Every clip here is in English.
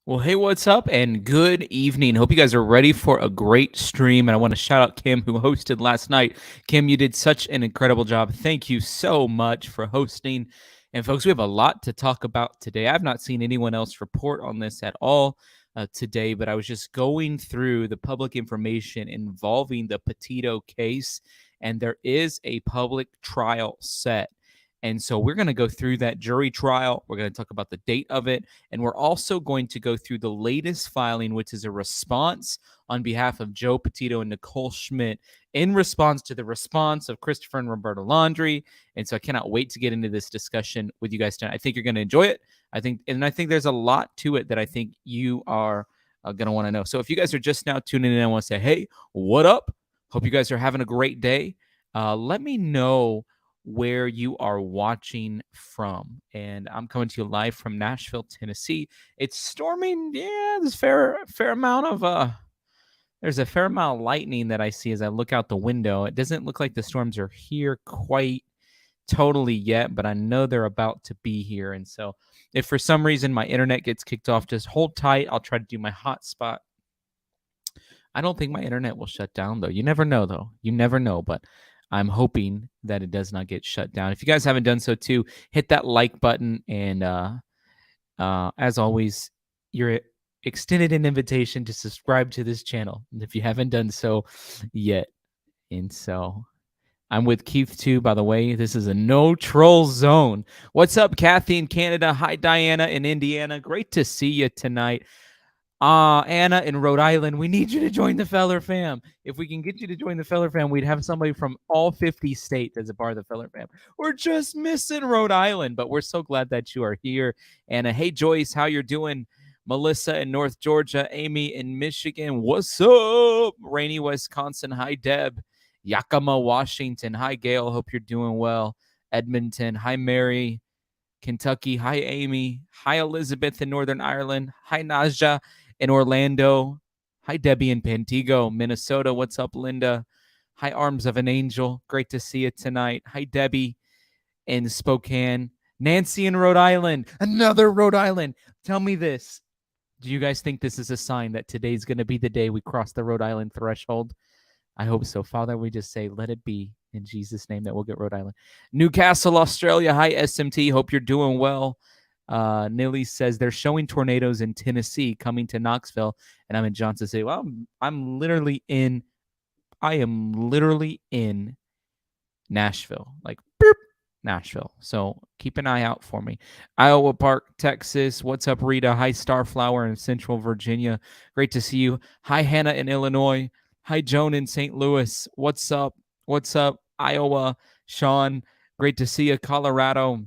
Well, hey, what's up? And good evening. Hope you guys are ready for a great stream. And I want to shout out Kim, who hosted last night. Kim, you did such an incredible job. Thank you so much for hosting. And folks, we have a lot to talk about today. I've not seen anyone else report on this at all today, but I was just going through the public information involving the Petito case, and there is a public trial set. And so we're going to go through that jury trial. We're going to talk about the date of it. And we're also going to go through the latest filing, which is a response on behalf of Joe Petito and Nicole Schmidt in response to the response of Christopher and Roberta Laundrie. And so I cannot wait to get into this discussion with you guys tonight. I think you're going to enjoy it. I think there's a lot to it that I think you are going to want to know. So if you guys are just now tuning in, I want to say, hey, what up? Hope you guys are having a great day. Let me know where you are watching from. And I'm coming to you live from Nashville, Tennessee. It's storming. Yeah, there's there's a fair amount of lightning that I see as I look out the window. It doesn't look like the storms are here quite totally yet, but I know they're about to be here. And so if for some reason my internet gets kicked off, just hold tight. I'll try to do my hotspot. I don't think my internet will shut down, though. You never know, though. You never know, but I'm hoping that it does not get shut down. If you guys haven't done so too, hit that like button. And as always, you're extended an invitation to subscribe to this channel if you haven't done so yet. And so I'm with Keith too, by the way. This is a no troll zone. What's up, Kathy in Canada? Hi, Diana in Indiana. Great to see you tonight. Anna in Rhode Island, we need you to join the Feller fam. If we can get you to join the Feller fam, we'd have somebody from all 50 states as a part of the Feller fam. We're just missing Rhode Island, but we're so glad that you are here. Anna, hey, Joyce, how you're doing? Melissa in North Georgia, Amy in Michigan, what's up? Rainy, Wisconsin, hi, Deb. Yakima, Washington, hi, Gail, hope you're doing well. Edmonton, hi, Mary. Kentucky, hi, Amy. Hi, Elizabeth in Northern Ireland. Hi, Naja in Orlando. Hi, Debbie in Pantego, Minnesota. What's up, Linda? Hi, Arms of an Angel. Great to see you tonight. Hi, Debbie in Spokane. Nancy in Rhode Island. Another Rhode Island. Tell me this. Do you guys think this is a sign that today's going to be the day we cross the Rhode Island threshold? I hope so. Father, we just say, let it be in Jesus' name that we'll get Rhode Island. Newcastle, Australia. Hi, SMT. Hope you're doing well. Nilly says they're showing tornadoes in Tennessee coming to Knoxville, and I'm in Johnson City. Well, I am literally in Nashville, like boop, Nashville. So keep an eye out for me. Iowa Park, Texas. What's up, Rita? Hi, Starflower in Central Virginia. Great to see you. Hi, Hannah in Illinois. Hi, Joan in St. Louis. What's up? What's up, Iowa? Sean, great to see you. Colorado.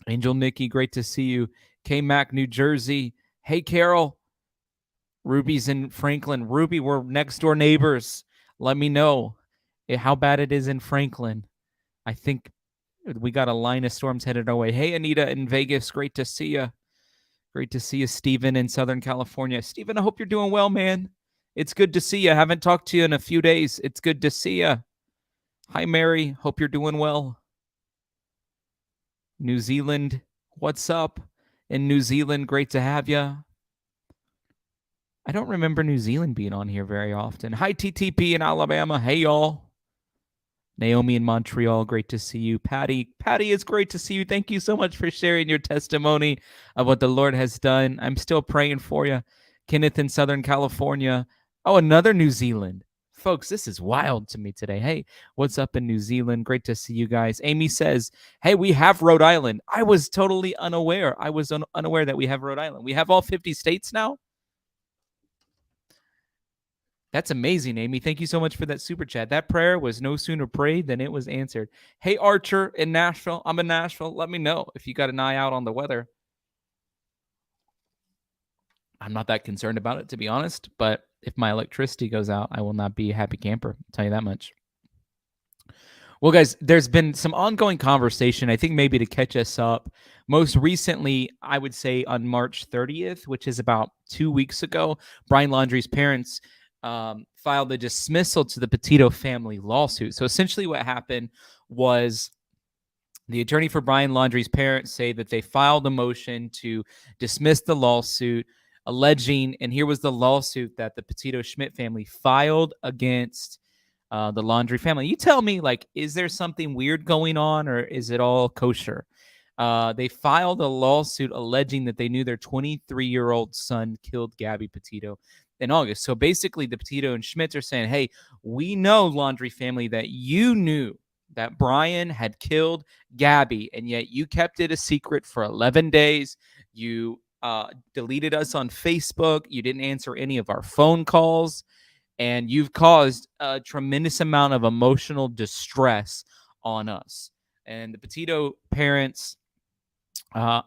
Angel Nikki, great to see you. K-Mac, New Jersey. Hey, Carol. Ruby's in Franklin. Ruby, we're next door neighbors. Let me know how bad it is in Franklin. I think we got a line of storms headed our way. Hey, Anita in Vegas, great to see you. Great to see you, Stephen in Southern California. Stephen, I hope you're doing well, man. It's good to see you. I haven't talked to you in a few days. It's good to see you. Hi, Mary. Hope you're doing well. New Zealand, what's up? In New Zealand, great to have you. I don't remember New Zealand being on here very often. Hi, TTP in Alabama. Hey, y'all. Naomi in Montreal, great to see you. Patty, it's great to see you. Thank you so much for sharing your testimony of what the Lord has done. I'm still praying for you. Kenneth in Southern California. Oh, another New Zealand. Folks, this is wild to me today. Hey, what's up in New Zealand? Great to see you guys. Amy says, hey, we have Rhode Island. I was totally unaware. I was unaware that we have Rhode Island. We have all 50 states now? That's amazing, Amy. Thank you so much for that super chat. That prayer was no sooner prayed than it was answered. Hey, Archer in Nashville. I'm in Nashville. Let me know if you got an eye out on the weather. I'm not that concerned about it, to be honest, but if my electricity goes out, I will not be a happy camper. I'll tell you that much. Well, guys, there's been some ongoing conversation, I think maybe to catch us up. Most recently, I would say on March 30th, which is about 2 weeks ago, Brian Laundrie's parents filed a dismissal to the Petito family lawsuit. So essentially what happened was the attorney for Brian Laundrie's parents say that they filed a motion to dismiss the lawsuit, alleging, and here was the lawsuit that the Petito Schmidt family filed against the Laundrie family. You tell me, like, is there something weird going on, or is it all kosher? They filed a lawsuit alleging that they knew their 23-year-old son killed Gabby Petito in August. So basically, the Petito and Schmitz are saying, hey, we know, Laundrie family, that you knew that Brian had killed Gabby, and yet you kept it a secret for 11 days. You deleted us on Facebook. You didn't answer any of our phone calls, and you've caused a tremendous amount of emotional distress on us. And the Petito parents,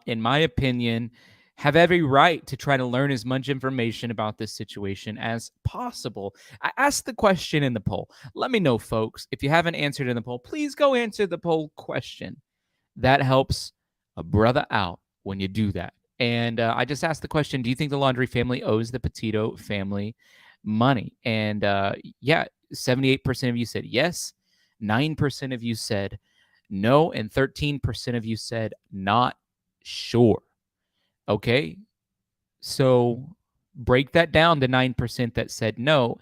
in my opinion, have every right to try to learn as much information about this situation as possible. I asked the question in the poll. Let me know, folks. If you haven't answered in the poll, please go answer the poll question. That helps a brother out when you do that. And I just asked the question, do you think the Laundrie family owes the Petito family money? And yeah, 78% of you said yes, 9% of you said no, and 13% of you said not sure. Okay, so break that down to 9% that said no.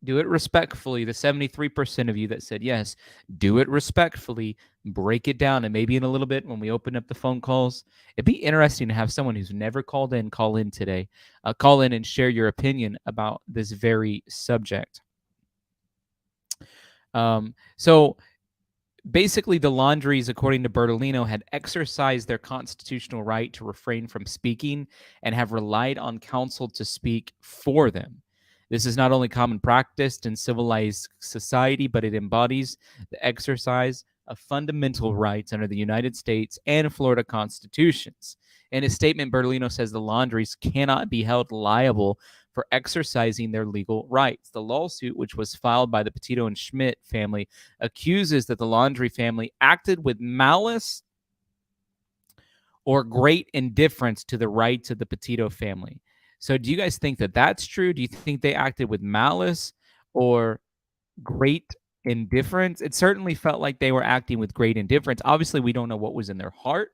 Do it respectfully. The 73% of you that said yes, do it respectfully. Break it down. And maybe in a little bit when we open up the phone calls, it'd be interesting to have someone who's never called in call in today. Call in and share your opinion about this very subject. So basically, the Laundries, according to Bertolino, had exercised their constitutional right to refrain from speaking and have relied on counsel to speak for them. This is not only common practice in civilized society, but it embodies the exercise of fundamental rights under the United States and Florida constitutions. In his statement, Bertolino says the Laundries cannot be held liable for exercising their legal rights. The lawsuit, which was filed by the Petito and Schmidt family, accuses that the Laundrie family acted with malice or great indifference to the rights of the Petito family. So do you guys think that that's true? Do you think they acted with malice or great indifference? It certainly felt like they were acting with great indifference. Obviously, we don't know what was in their heart.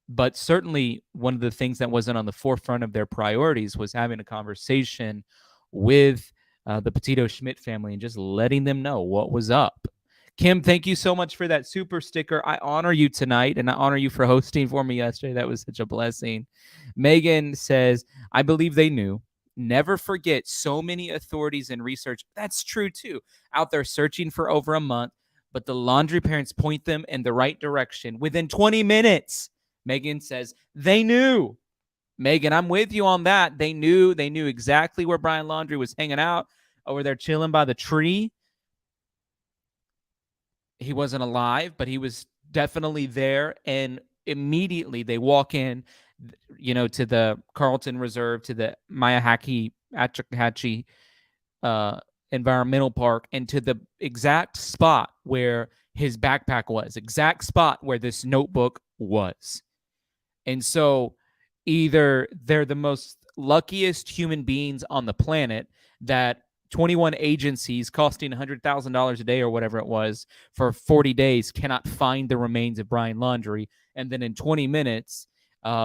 But certainly one of the things that wasn't on the forefront of their priorities was having a conversation with the Petito Schmidt family and just letting them know what was up. Kim, thank you so much for that super sticker. I honor you tonight, and I honor you for hosting for me yesterday. That was such a blessing. Megan says, I believe they knew. Never forget, so many authorities and research, that's true too, out there searching for over a month, but the Laundrie parents point them in the right direction within 20 minutes. Megan says, they knew. Megan, I'm with you on that. They knew exactly where Brian Laundrie was hanging out over there chilling by the tree. He wasn't alive, but he was definitely there. And immediately they walk in, to the Carlton Reserve, to the Myahachie Environmental Park, and to the exact spot where his backpack was, exact spot where this notebook was. And so either they're the most luckiest human beings on the planet that 21 agencies costing $100,000 a day or whatever it was for 40 days cannot find the remains of Brian Laundrie. And then in 20 minutes,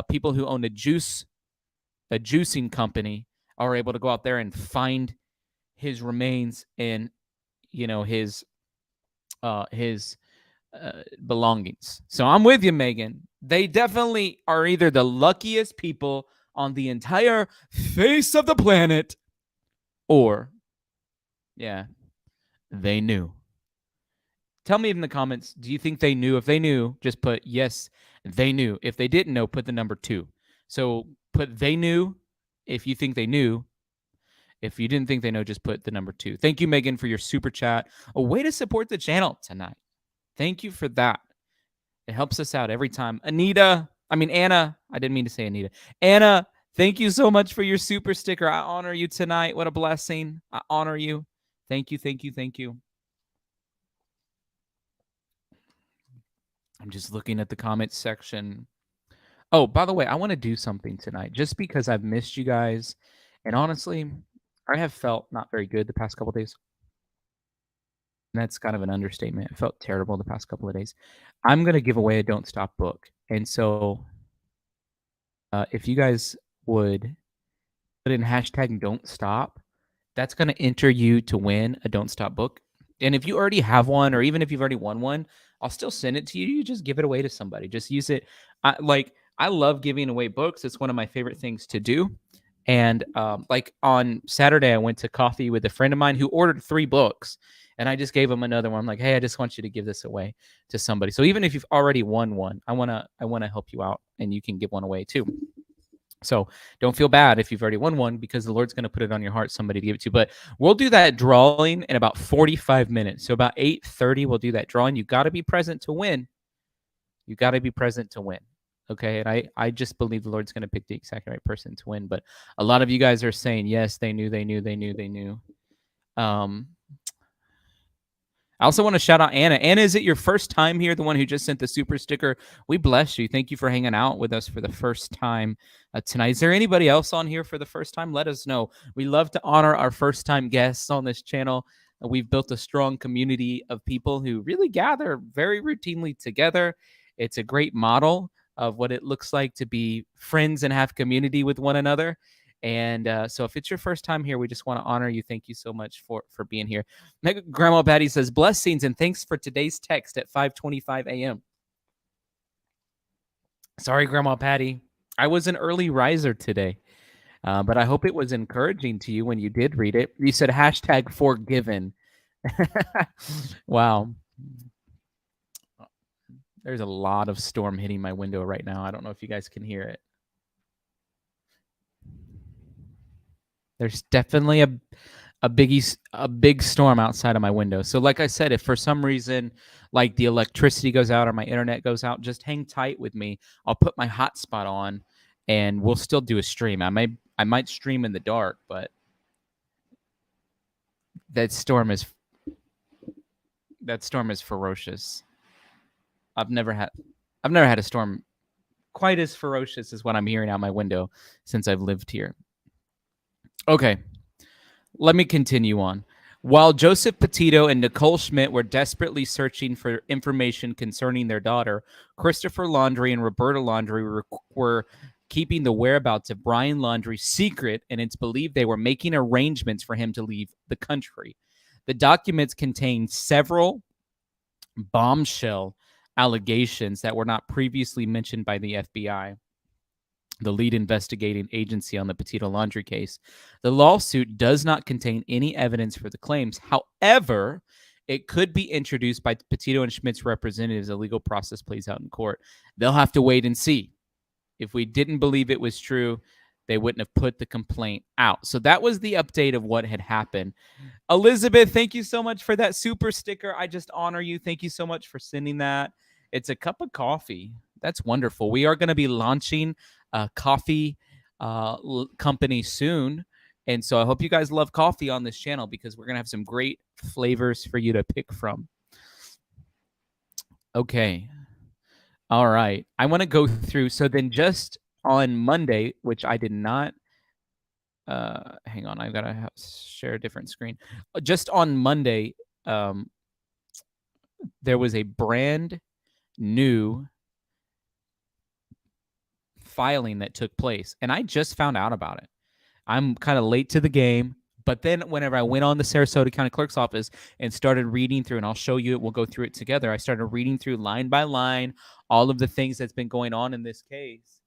people who own a juicing company are able to go out there and find his remains and, his belongings. So I'm with you, Megan. They definitely are either the luckiest people on the entire face of the planet, or, yeah, they knew. Tell me in the comments, do you think they knew? If they knew, just put yes, they knew. If they didn't know, put the number 2. So put they knew if you think they knew. If you didn't think they know, just put the number 2. Thank you, Megan, for your super chat. A way to support the channel tonight. Thank you for that. It helps us out every time. Anna, I didn't mean to say Anita. Anna, thank you so much for your super sticker. I honor you tonight. What a blessing. I honor you. Thank you, thank you, thank you. I'm just looking at the comments section. Oh, by the way, I want to do something tonight just because I've missed you guys. And honestly, I have felt not very good the past couple of days. And that's kind of an understatement. I felt terrible the past couple of days. I'm going to give away a Don't Stop book. And so if you guys would put in hashtag don't stop, that's going to enter you to win a don't stop book. And if you already have one, or even if you've already won one, I'll still send it to you. You just give it away to somebody. Just use it. I love giving away books. It's one of my favorite things to do. And like on Saturday, I went to coffee with a friend of mine who ordered 3 books, and I just gave him another one. I'm like, hey, I just want you to give this away to somebody. So even if you've already won one, I wanna help you out, and you can give one away too. So don't feel bad if you've already won one, because the Lord's going to put it on your heart, somebody to give it to. But we'll do that drawing in about 45 minutes. So about 8:30, we'll do that drawing. You got to be present to win. You got to be present to win. Okay. And I just believe the Lord's going to pick the exact right person to win. But a lot of you guys are saying, yes, they knew. I also want to shout out Anna. Anna, is it your first time here? The one who just sent the super sticker? We bless you. Thank you for hanging out with us for the first time tonight. Is there anybody else on here for the first time? Let us know. We love to honor our first time guests on this channel. We've built a strong community of people who really gather very routinely together. It's a great model of what it looks like to be friends and have community with one another. And so if it's your first time here, we just want to honor you. Thank you so much for being here. Grandma Patty says, blessings and thanks for today's text at 5:25 a.m. Sorry, Grandma Patty. I was an early riser today, but I hope it was encouraging to you when you did read it. You said hashtag forgiven. Wow. There's a lot of storm hitting my window right now. I don't know if you guys can hear it. There's definitely a big storm outside of my window. So like I said, if for some reason like the electricity goes out or my internet goes out, just hang tight with me. I'll put my hotspot on and we'll still do a stream. I might stream in the dark, but that storm is ferocious. I've never had a storm quite as ferocious as what I'm hearing out my window since I've lived here. Okay. Let me continue on. While Joseph Petito and Nicole Schmidt were desperately searching for information concerning their daughter, Christopher Laundrie and Roberta Laundrie were keeping the whereabouts of Brian Laundrie secret, and it's believed they were making arrangements for him to leave the country. The documents contain several bombshell allegations that were not previously mentioned by the FBI, the lead investigating agency on the Petito Laundrie case. The lawsuit does not contain any evidence for the claims. However, it could be introduced by Petito and Schmidt's representatives. The legal process plays out in court. They'll have to wait and see. If we didn't believe it was true, they wouldn't have put the complaint out. So that was the update of what had happened. Elizabeth, thank you so much for that super sticker. I just honor you. Thank you so much for sending that. It's a cup of coffee. That's wonderful. We are going to be launching a coffee company soon. And so I hope you guys love coffee on this channel, because we're going to have some great flavors for you to pick from. Okay. All right. I want to go through. So then just on Monday, which I did not, hang on, I've got to share a different screen. Just on Monday, there was a brand new filing that took place, and I just found out about it. I'm kind of late to the game, but then whenever I went on the Sarasota County Clerk's office and started reading through, and I'll show you it, we'll go through it together. I started reading through line by line all of the things that's been going on in this case.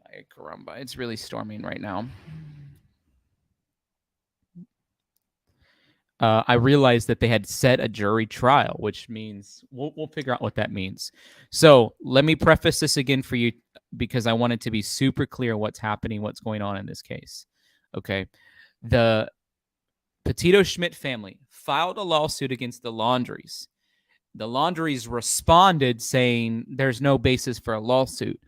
Ay, caramba, it's really storming right now. I realized that they had set a jury trial, which means we'll figure out what that means. So let me preface this again for you, because I want it to be super clear what's happening, what's going on in this case. Okay. The Petito Schmidt family filed a lawsuit against the Laundries. The Laundries responded saying there's no basis for a lawsuit.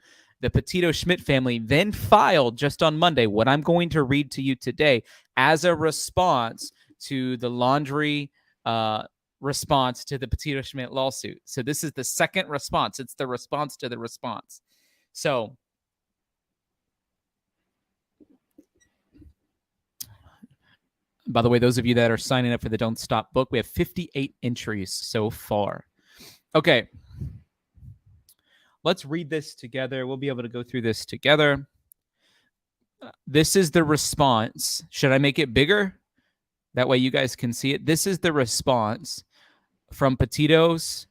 The Petito Schmidt family then filed just on Monday what I'm going to read to you today as a response to the Laundrie response to the Petito Schmidt lawsuit. So this is the second response. It's the response to the response. So by the way, those of you that are signing up for the Don't Stop book, we have 58 entries so far. Okay. let's read this together. We'll be able to go through this together. This is the response. Should I make it bigger? That way you guys can see it. This is the response from Petito's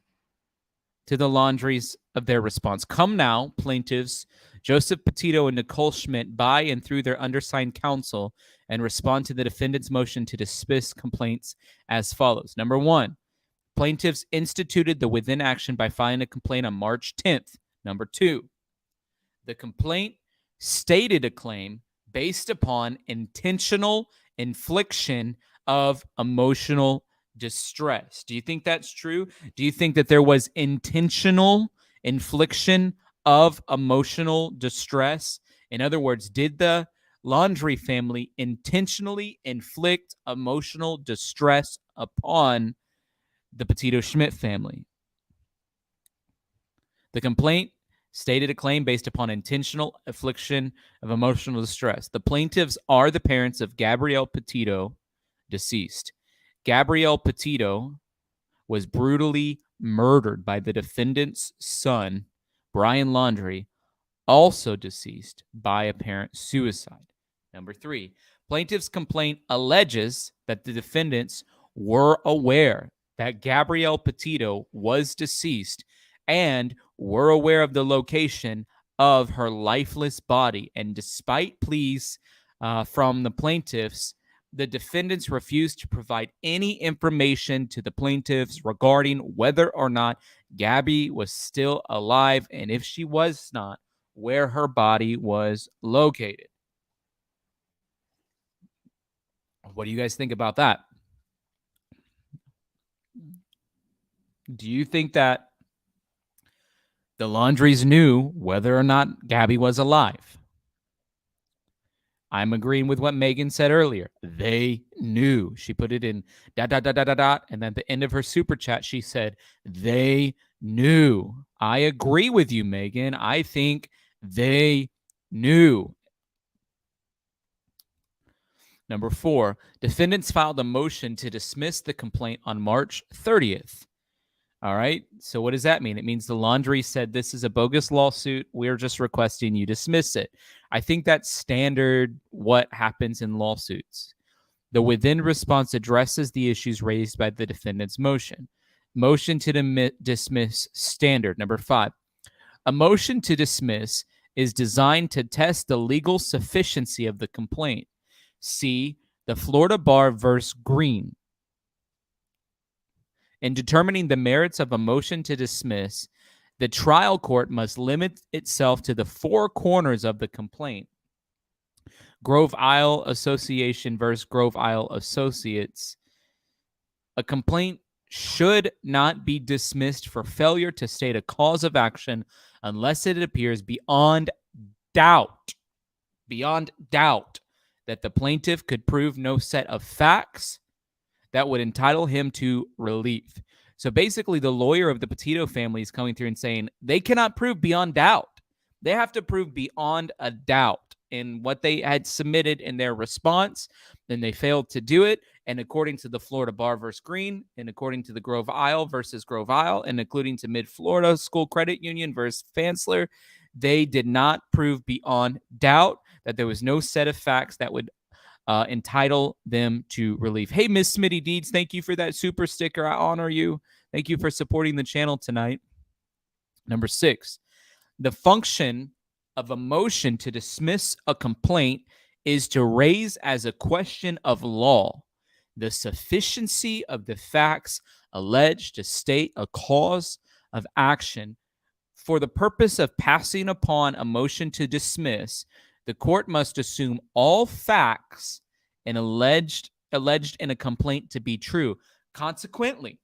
to the Laundries of their response. Come now, plaintiffs Joseph Petito and Nicole Schmidt, by and through their undersigned counsel, and respond to the defendant's motion to dismiss complaints as follows. Number one, plaintiffs instituted the within action by filing a complaint on March 10th. Number two, the complaint stated a claim based upon intentional infliction of emotional distress. Do you think that's true? Do you think that there was intentional infliction of emotional distress? In other words, did the Laundrie family intentionally inflict emotional distress upon the Petito Schmidt family? The complaint stated a claim based upon intentional infliction of emotional distress. The plaintiffs are the parents of Gabrielle Petito, deceased. Gabrielle Petito was brutally murdered by the defendant's son, Brian Laundrie, also deceased, by apparent suicide. Number three, plaintiff's complaint alleges that the defendants were aware that Gabrielle Petito was deceased and were aware of the location of her lifeless body. And despite pleas from the plaintiffs, the defendants refused to provide any information to the plaintiffs regarding whether or not Gabby was still alive, and if she was not, where her body was located. What do you guys think about that? Do you think that the Laundries knew whether or not Gabby was alive? I'm agreeing with what Megan said earlier. They knew. She put it in ... And at the end of her super chat, she said, they knew. I agree with you, Megan. I think they knew. Number four, defendants filed a motion to dismiss the complaint on March 30th. All right. So what does that mean? It means the Laundrie said this is a bogus lawsuit. We're just requesting you dismiss it. I think that's standard what happens in lawsuits. The within response addresses the issues raised by the defendant's motion. Motion to dismiss standard. Number five, a motion to dismiss is designed to test the legal sufficiency of the complaint. See the Florida Bar versus Green. In determining the merits of a motion to dismiss, the trial court must limit itself to the four corners of the complaint. Grove Isle Association versus Grove Isle Associates. A complaint should not be dismissed for failure to state a cause of action unless it appears beyond doubt that the plaintiff could prove no set of facts that would entitle him to relief. So basically, the lawyer of the Petito family is coming through and saying they cannot prove beyond doubt. They have to prove beyond a doubt in what they had submitted in their response. Then they failed to do it. And according to the Florida Bar versus Green, and according to the Grove Isle versus Grove Isle, and including to Mid-Florida School Credit Union versus Fansler, they did not prove beyond doubt that there was no set of facts that would entitle them to relief. Hey, Miss Smitty Deeds, thank you for that super sticker. I honor you. Thank you for supporting the channel tonight. Number six, the function of a motion to dismiss a complaint is to raise as a question of law the sufficiency of the facts alleged to state a cause of action. For the purpose of passing upon a motion to dismiss, the court must assume all facts and alleged in a complaint to be true. Consequently,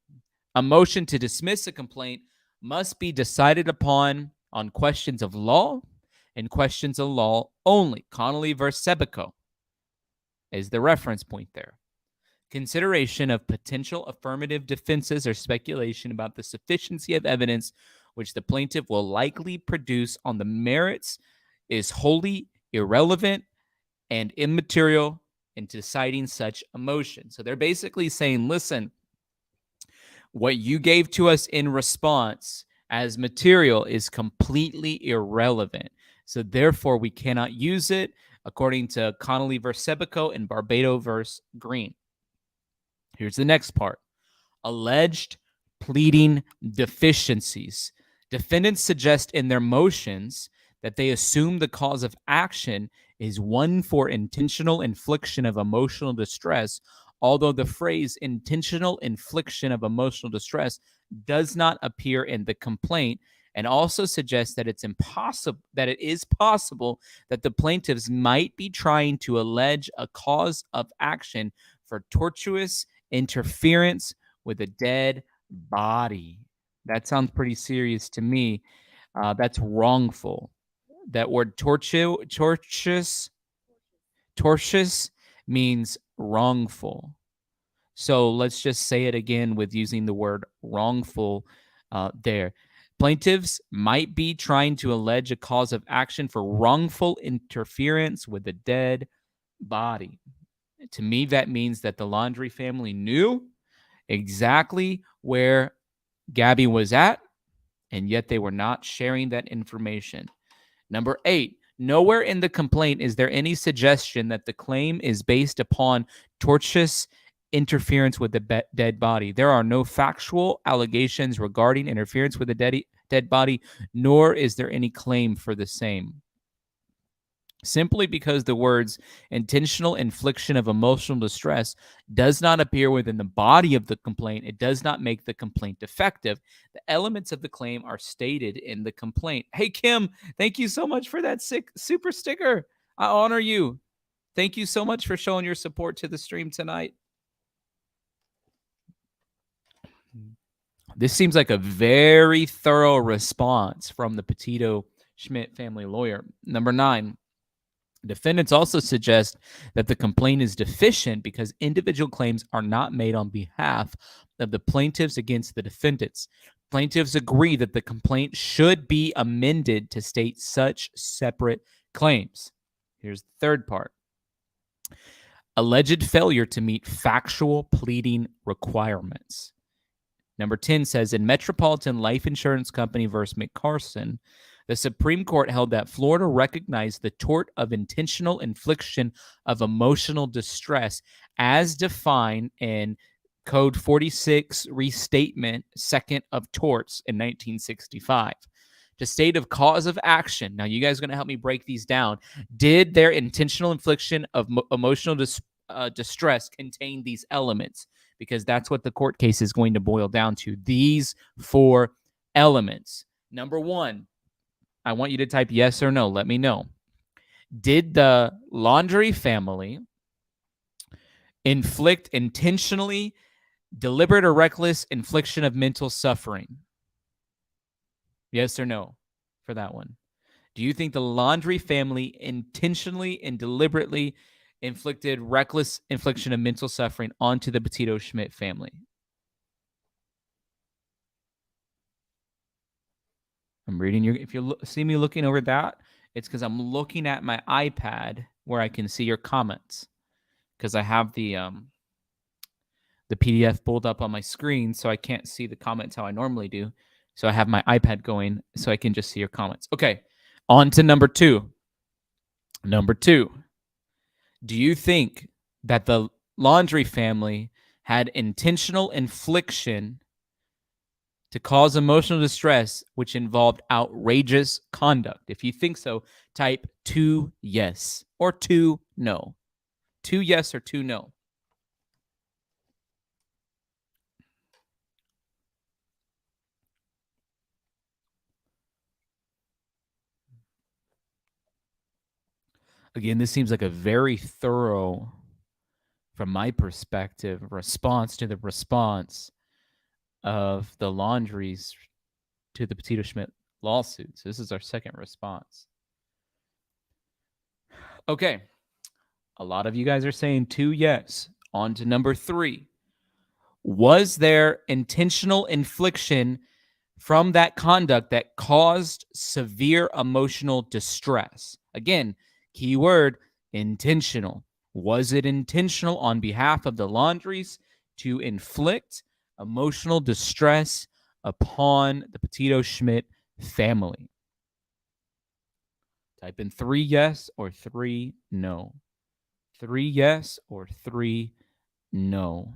a motion to dismiss a complaint must be decided upon on questions of law and questions of law only. Connolly versus Sebico is the reference point there. Consideration of potential affirmative defenses or speculation about the sufficiency of evidence which the plaintiff will likely produce on the merits is wholly irrelevant and immaterial in deciding such a motion. So they're basically saying, listen, what you gave to us in response as material is completely irrelevant. So therefore, we cannot use it according to Connolly versus Sebico and Barbado versus Green. Here's the next part. Alleged pleading deficiencies. Defendants suggest in their motions that they assume the cause of action is one for intentional infliction of emotional distress, although the phrase intentional infliction of emotional distress does not appear in the complaint, and also suggests that it is possible that the plaintiffs might be trying to allege a cause of action for tortuous interference with a dead body. That sounds pretty serious to me. That's wrongful. That word tortious means wrongful. So let's just say it again with using the word wrongful there. Plaintiffs might be trying to allege a cause of action for wrongful interference with a dead body. To me, that means that the Laundrie family knew exactly where Gabby was at, and yet they were not sharing that information. Number 8, nowhere in the complaint is there any suggestion that the claim is based upon tortious interference with the dead body. There are no factual allegations regarding interference with the dead body, nor is there any claim for the same. Simply because the words intentional infliction of emotional distress does not appear within the body of the complaint, it does not make the complaint defective. The elements of the claim are stated in the complaint. Hey, Kim, thank you so much for that super sticker. I honor you. Thank you so much for showing your support to the stream tonight. This seems like a very thorough response from the Petito Schmidt family lawyer. Number 9. Defendants also suggest that the complaint is deficient because individual claims are not made on behalf of the plaintiffs against the defendants. Plaintiffs agree that the complaint should be amended to state such separate claims. Here's the third part. Alleged failure to meet factual pleading requirements. Number 10 says, in Metropolitan Life Insurance Company versus McCarson, the Supreme Court held that Florida recognized the tort of intentional infliction of emotional distress as defined in Code 46 Restatement, Second of Torts in 1965. To state of cause of action, now you guys are going to help me break these down. Did their intentional infliction of emotional distress contain these elements? Because that's what the court case is going to boil down to. These 4 elements. Number 1, I want you to type yes or no. Let me know. Did the Laundrie family inflict intentionally, deliberate, or reckless infliction of mental suffering? Yes or no for that one. Do you think the Laundrie family intentionally and deliberately inflicted reckless infliction of mental suffering onto the Petito Schmidt family? I'm reading your. If you see me looking over that, it's because I'm looking at my iPad where I can see your comments. Because I have the PDF pulled up on my screen, so I can't see the comments how I normally do. So I have my iPad going, so I can just see your comments. Okay, on to number 2. Number 2. Do you think that the Laundrie family had intentional infliction to cause emotional distress, which involved outrageous conduct? If you think so, type 2 yes or 2 no. 2 yes or 2 no. Again, this seems like a very thorough, from my perspective, response to the response of the Laundries to the Petito Schmidt lawsuits. This is our second response. Okay. A lot of you guys are saying 2 yes. On to number 3. Was there intentional infliction from that conduct that caused severe emotional distress? Again, keyword intentional. Was it intentional on behalf of the Laundries to inflict emotional distress upon the Petito Schmidt family? Type in 3 yes or 3 no. 3 yes or 3 no.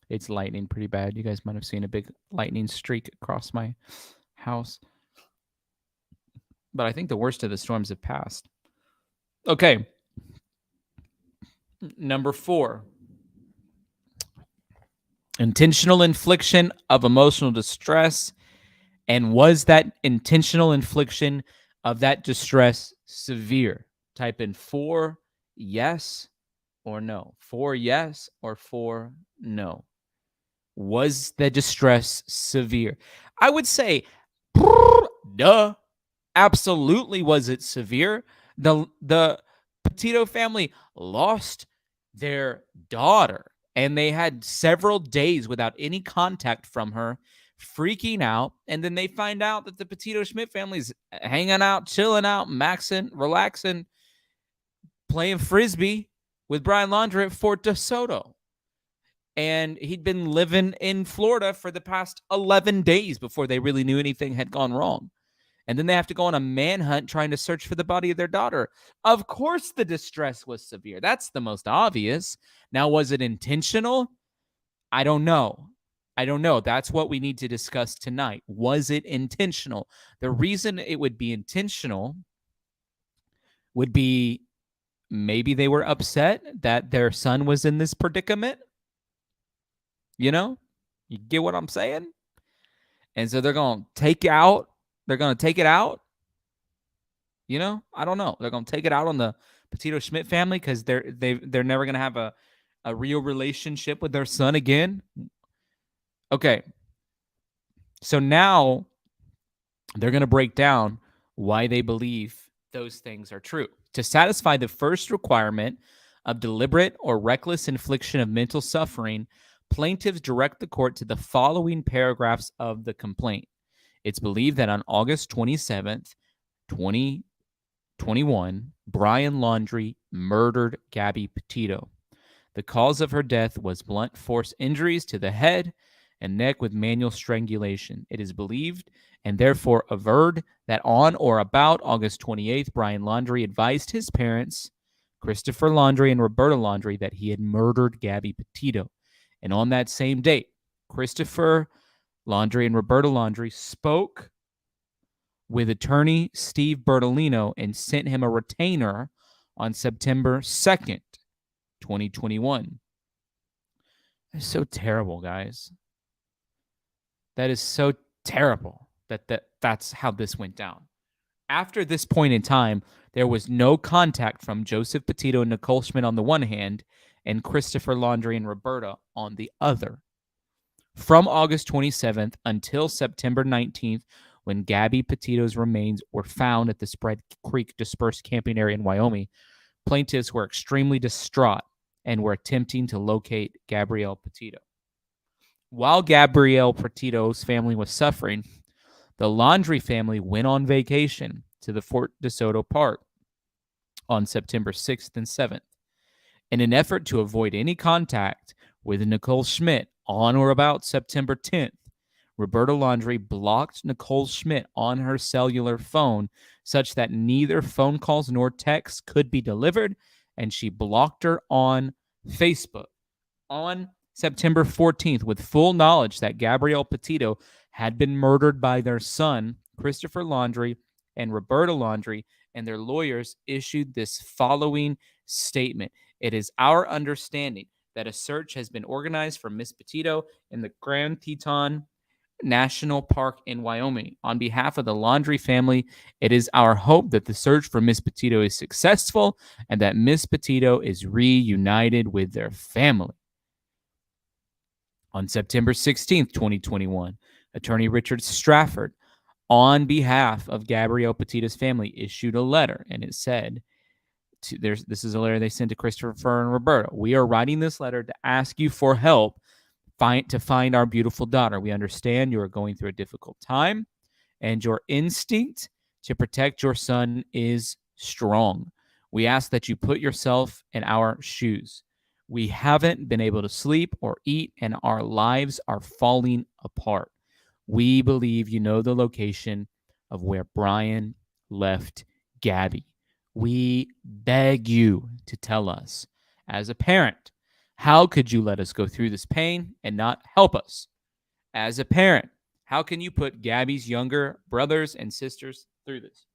It's lightning pretty bad. You guys might have seen a big lightning streak across my house. But I think the worst of the storms have passed. Okay. Number 4. Intentional infliction of emotional distress. And was that intentional infliction of that distress severe? Type in 4 yes or no. 4 yes or 4 no. Was the distress severe? I would say, duh. Absolutely was it severe. The Petito family lost their daughter, and they had several days without any contact from her, freaking out. And then they find out that the Petito Schmidt family's hanging out, chilling out, maxing, relaxing, playing frisbee with Brian Laundrie at Fort DeSoto. And he'd been living in Florida for the past 11 days before they really knew anything had gone wrong. And then they have to go on a manhunt trying to search for the body of their daughter. Of course, the distress was severe. That's the most obvious. Now, was it intentional? I don't know. That's what we need to discuss tonight. Was it intentional? The reason it would be intentional would be maybe they were upset that their son was in this predicament. You get what I'm saying? And so they're going to take it out. I don't know. They're going to take it out on the Petito Schmidt family because they're never going to have a real relationship with their son again. Okay. So now they're going to break down why they believe those things are true. To satisfy the first requirement of deliberate or reckless infliction of mental suffering, plaintiffs direct the court to the following paragraphs of the complaint. It's believed that on August 27th, 2021, Brian Laundrie murdered Gabby Petito. The cause of her death was blunt force injuries to the head and neck with manual strangulation. It is believed and therefore averred that on or about August 28th, Brian Laundrie advised his parents, Christopher Laundrie and Roberta Laundrie, that he had murdered Gabby Petito. And on that same date, Christopher Laundrie and Roberta Laundrie spoke with attorney Steve Bertolino and sent him a retainer on September 2nd, 2021. That's so terrible, guys. That is so terrible that's how this went down. After this point in time, there was no contact from Joseph Petito and Nicole Schmidt on the one hand and Christopher Laundrie and Roberta on the other. From August 27th until September 19th, when Gabby Petito's remains were found at the Spread Creek dispersed camping area in Wyoming, plaintiffs were extremely distraught and were attempting to locate Gabrielle Petito. While Gabrielle Petito's family was suffering, the Laundrie family went on vacation to the Fort DeSoto Park on September 6th and 7th. In an effort to avoid any contact with Nicole Schmidt on or about September 10th, Roberta Laundrie blocked Nicole Schmidt on her cellular phone such that neither phone calls nor texts could be delivered, and she blocked her on Facebook. On September 14th, with full knowledge that Gabrielle Petito had been murdered by their son, Christopher Laundrie, and Roberta Laundrie, and their lawyers issued this following statement. It is our understanding that a search has been organized for Miss Petito in the Grand Teton National Park in Wyoming. On behalf of the Laundrie family, it is our hope that the search for Miss Petito is successful and that Miss Petito is reunited with their family. On September 16th, 2021, attorney Richard Strafford, on behalf of Gabrielle Petito's family, issued a letter, and it said, this is a letter they sent to Christopher and Roberta. We are writing this letter to ask you for help to find our beautiful daughter. We understand you are going through a difficult time, and your instinct to protect your son is strong. We ask that you put yourself in our shoes. We haven't been able to sleep or eat, and our lives are falling apart. We believe you know the location of where Brian left Gabby. We beg you to tell us, as a parent, how could you let us go through this pain and not help us? As a parent, how can you put Gabby's younger brothers and sisters through this?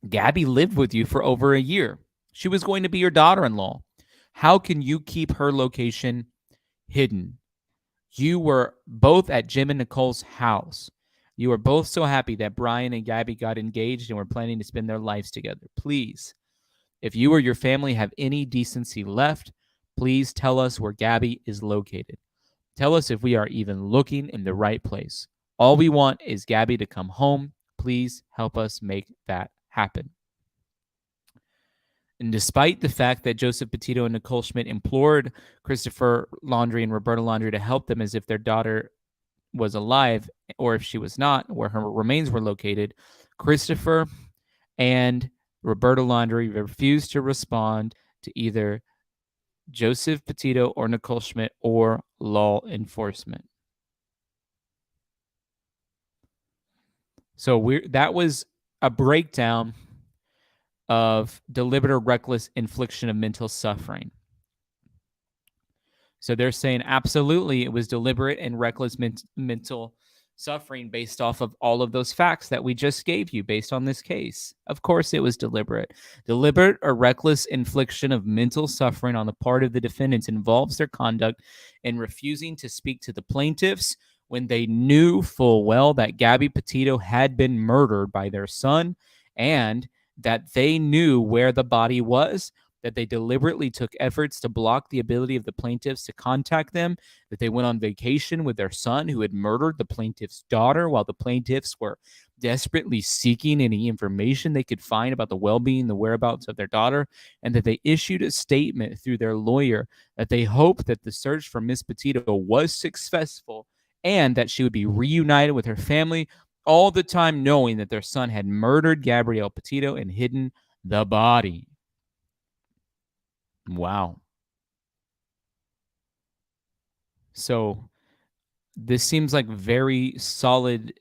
Gabby lived with you for over a year. She was going to be your daughter in law. How can you keep her location hidden? You were both at Jim and Nicole's house. You were both so happy that Brian and Gabby got engaged and were planning to spend their lives together. Please, if you or your family have any decency left, please tell us where Gabby is located. Tell us if we are even looking in the right place. All we want is Gabby to come home. Please help us make that happen. And despite the fact that Joseph Petito and Nicole Schmidt implored Christopher Laundrie and Roberta Laundrie to help them as if their daughter was alive, or if she was not, where her remains were located, Christopher and Roberta Laundrie refused to respond to either Joseph Petito or Nicole Schmidt or law enforcement. So that was a breakdown of deliberate or reckless infliction of mental suffering. So they're saying absolutely it was deliberate and reckless mental suffering based off of all of those facts that we just gave you based on this case. Of course it was deliberate. Deliberate or reckless infliction of mental suffering on the part of the defendants involves their conduct in refusing to speak to the plaintiffs when they knew full well that Gabby Petito had been murdered by their son and that they knew where the body was, that they deliberately took efforts to block the ability of the plaintiffs to contact them, that they went on vacation with their son who had murdered the plaintiff's daughter while the plaintiffs were desperately seeking any information they could find about the well-being, the whereabouts of their daughter, and that they issued a statement through their lawyer that they hoped that the search for Miss Petito was successful and that she would be reunited with her family, all the time knowing that their son had murdered Gabrielle Petito and hidden the body. Wow. So this seems like very solid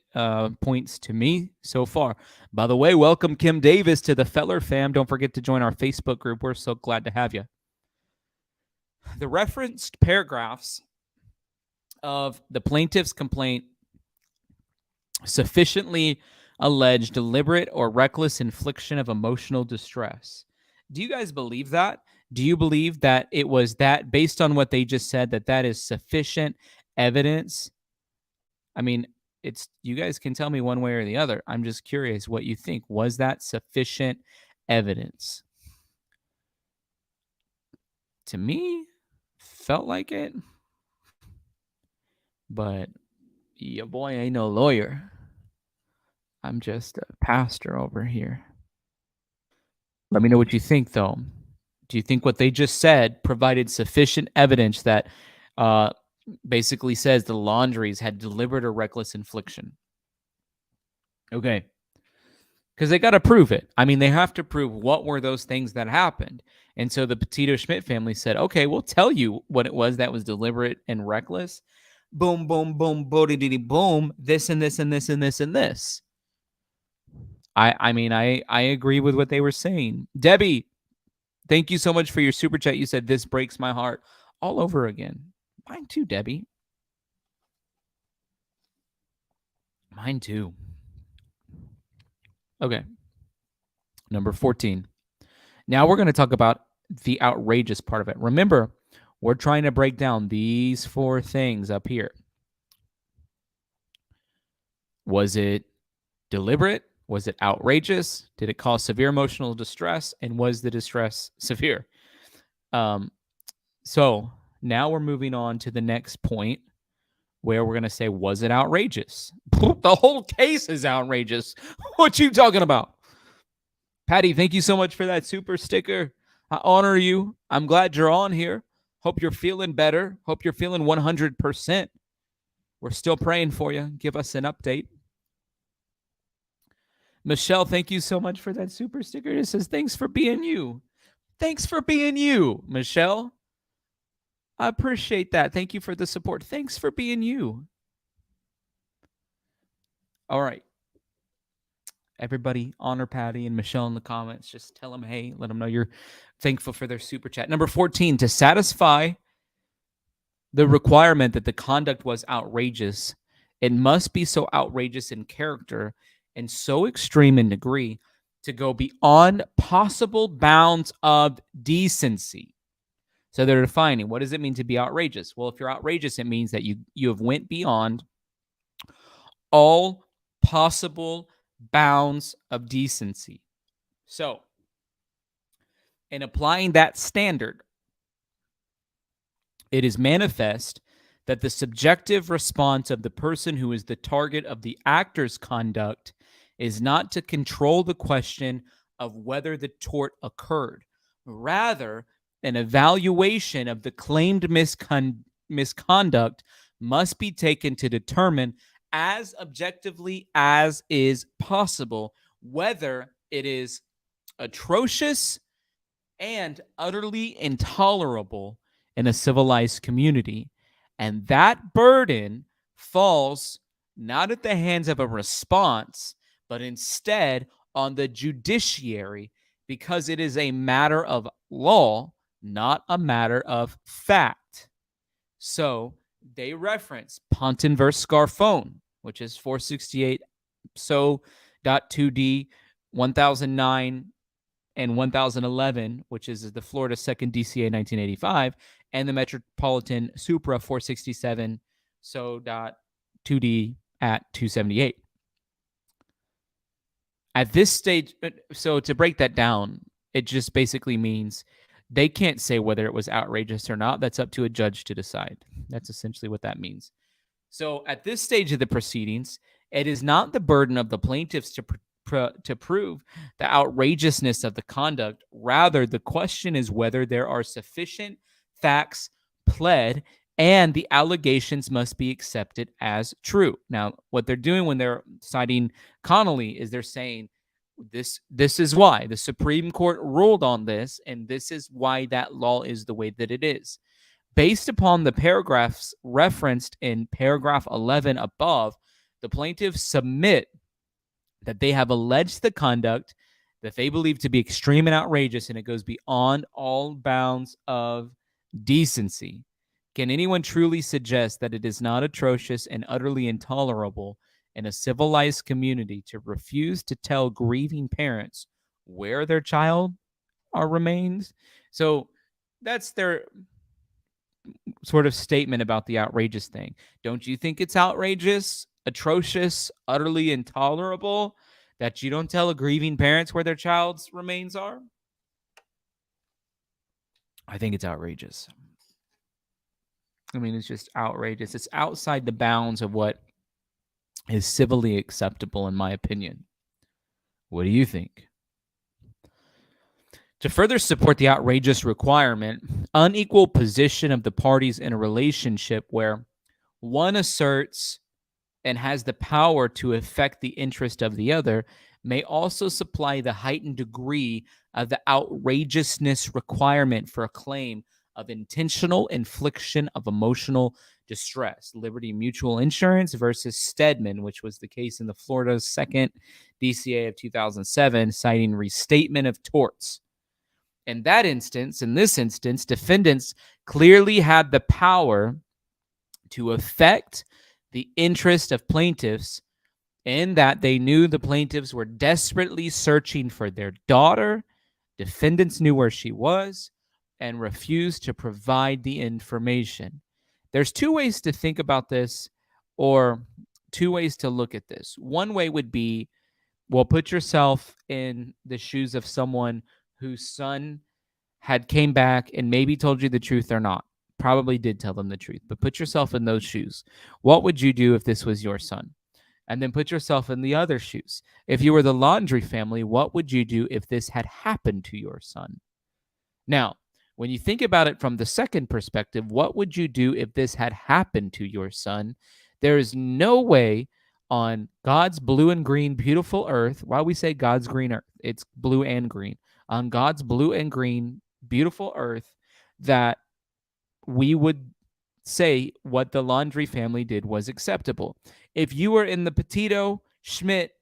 points to me so far. By the way, welcome Kim Davis to the Feller fam. Don't forget to join our Facebook group. We're so glad to have you. The referenced paragraphs of the plaintiff's complaint sufficiently allege deliberate or reckless infliction of emotional distress. Do you guys believe that? Do you believe that it was that, based on what they just said, that is sufficient evidence? I mean, you guys can tell me one way or the other. I'm just curious what you think. Was that sufficient evidence? To me, felt like it. But your boy ain't no lawyer. I'm just a pastor over here. Let me know what you think, though. Do you think what they just said provided sufficient evidence that basically says the Laundries had deliberate or reckless infliction? Okay. Because they got to prove it. I mean, they have to prove what were those things that happened. And so the Petito Schmidt family said, okay, we'll tell you what it was that was deliberate and reckless. Boom, boom, boom, boom, this and this and this and this and this. I mean, I agree with what they were saying. Debbie, thank you so much for your super chat. You said this breaks my heart all over again. Mine too, Debbie. Mine too. Okay. Number 14. Now we're going to talk about the outrageous part of it. Remember, we're trying to break down these 4 things up here. Was it deliberate? Was it outrageous? Did it cause severe emotional distress? And was the distress severe? So now we're moving on to the next point where we're going to say, was it outrageous? The whole case is outrageous. What you talking about? Patty, thank you so much for that super sticker. I honor you. I'm glad you're on here. Hope you're feeling better. Hope you're feeling 100%. We're still praying for you. Give us an update. Michelle, thank you so much for that super sticker. It says, thanks for being you. Thanks for being you, Michelle. I appreciate that. Thank you for the support. Thanks for being you. All right. Everybody, honor Patty and Michelle in the comments. Just tell them, hey, let them know you're thankful for their super chat. Number 14, to satisfy the requirement that the conduct was outrageous, it must be so outrageous in character and so extreme in degree to go beyond possible bounds of decency. So they're defining, what does it mean to be outrageous? Well, if you're outrageous, it means that you have went beyond all possible bounds of decency. So, in applying that standard, it is manifest that the subjective response of the person who is the target of the actor's conduct is not to control the question of whether the tort occurred. Rather, an evaluation of the claimed misconduct must be taken to determine as objectively as is possible whether it is atrocious and utterly intolerable in a civilized community. And that burden falls not at the hands of a response, but instead on the judiciary, because it is a matter of law, not a matter of fact. So they reference Ponton versus Scarfone, which is 468 so.2d 1009 and 1011, which is the Florida 2nd DCA 1985, and the Metropolitan Supra 467 so.2d at 278. At this stage, so to break that down, it just basically means they can't say whether it was outrageous or not. That's up to a judge to decide. That's essentially what that means. So at this stage of the proceedings, it is not the burden of the plaintiffs to prove the outrageousness of the conduct. Rather, the question is whether there are sufficient facts pled and the allegations must be accepted as true. Now, what they're doing when they're citing Connolly is they're saying this is why the Supreme Court ruled on this, and this is why that law is the way that it is. Based upon the paragraphs referenced in paragraph 11 above, the plaintiffs submit that they have alleged the conduct that they believe to be extreme and outrageous, and it goes beyond all bounds of decency. Can anyone truly suggest that it is not atrocious and utterly intolerable in a civilized community to refuse to tell grieving parents where their child remains? So that's their sort of statement about the outrageous thing. Don't you think it's outrageous, atrocious, utterly intolerable that you don't tell a grieving parents where their child's remains are? I think it's outrageous. I mean, it's just outrageous. It's outside the bounds of what is civilly acceptable, in my opinion. What do you think? To further support the outrageous requirement, unequal position of the parties in a relationship where one asserts and has the power to affect the interest of the other may also supply the heightened degree of the outrageousness requirement for a claim of intentional infliction of emotional distress. Liberty Mutual Insurance versus Stedman, which was the case in the Florida 2nd DCA of 2007, citing restatement of torts. In that instance, in this instance, defendants clearly had the power to affect the interest of plaintiffs in that they knew the plaintiffs were desperately searching for their daughter. Defendants knew where she was and refused to provide the information. There's two ways to think about this, or two ways to look at this. One way would be, well, put yourself in the shoes of someone whose son had came back and maybe told you the truth or not. Probably did tell them the truth, but put yourself in those shoes. What would you do if this was your son? And then put yourself in the other shoes. If you were the Laundry family, what would you do if this had happened to your son? Now, when you think about it from the second perspective, what would you do if this had happened to your son? There is no way on God's blue and green, beautiful earth. Why we say God's green earth? It's blue and green. On God's blue and green, beautiful earth, that we would say what the Laundrie family did was acceptable. If you were in the Petito Schmidt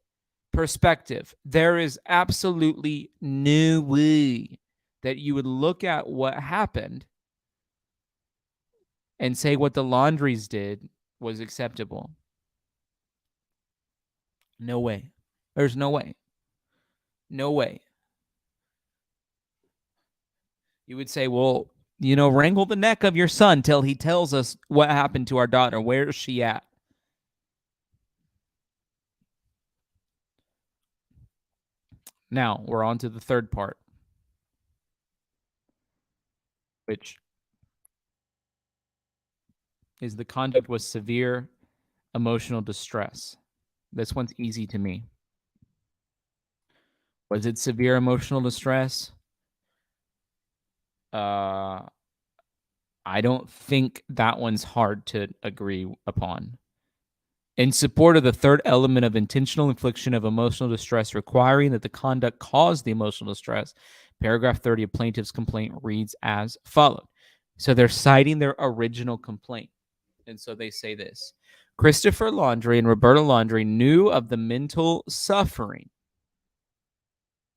perspective, there is absolutely no way that you would look at what happened and say what the Laundries did was acceptable. No way. There's no way. No way. You would say, well, wrangle the neck of your son till he tells us what happened to our daughter. Where is she at? Now, we're on to the third part, which is the conduct was severe emotional distress. This one's easy to me. Was it severe emotional distress? I don't think that one's hard to agree upon. In support of the third element of intentional infliction of emotional distress, requiring that the conduct cause the emotional distress, paragraph 30 of plaintiff's complaint reads as followed. So they're citing their original complaint. And so they say this: Christopher Laundrie and Roberta Laundrie knew of the mental suffering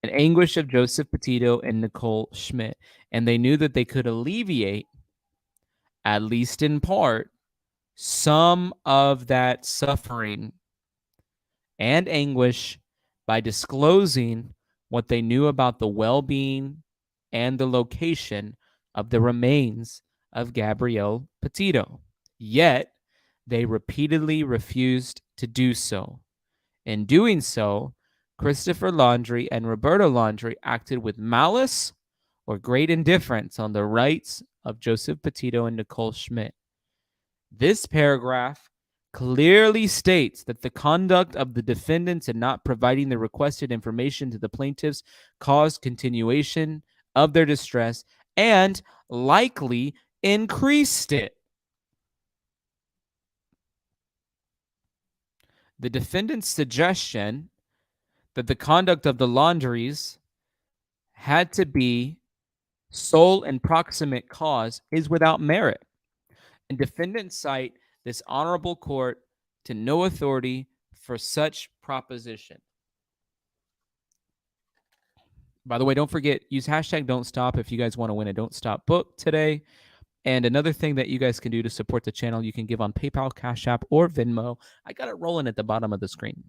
and anguish of Joseph Petito and Nicole Schmidt, and they knew that they could alleviate, at least in part, some of that suffering and anguish by disclosing what they knew about the well-being and the location of the remains of Gabrielle Petito. Yet, they repeatedly refused to do so. In doing so, Christopher Laundrie and Roberta Laundrie acted with malice or great indifference on the rights of Joseph Petito and Nicole Schmidt. This paragraph clearly states that the conduct of the defendants in not providing the requested information to the plaintiffs caused continuation of their distress and likely increased it. The defendant's suggestion that the conduct of the Laundries had to be sole and proximate cause is without merit. And defendants cite this honorable court to no authority for such proposition. By the way, don't forget, use hashtag don't stop if you guys want to win a Don't Stop book today. And another thing that you guys can do to support the channel, you can give on PayPal, CashApp, or Venmo. I got it rolling at the bottom of the screen.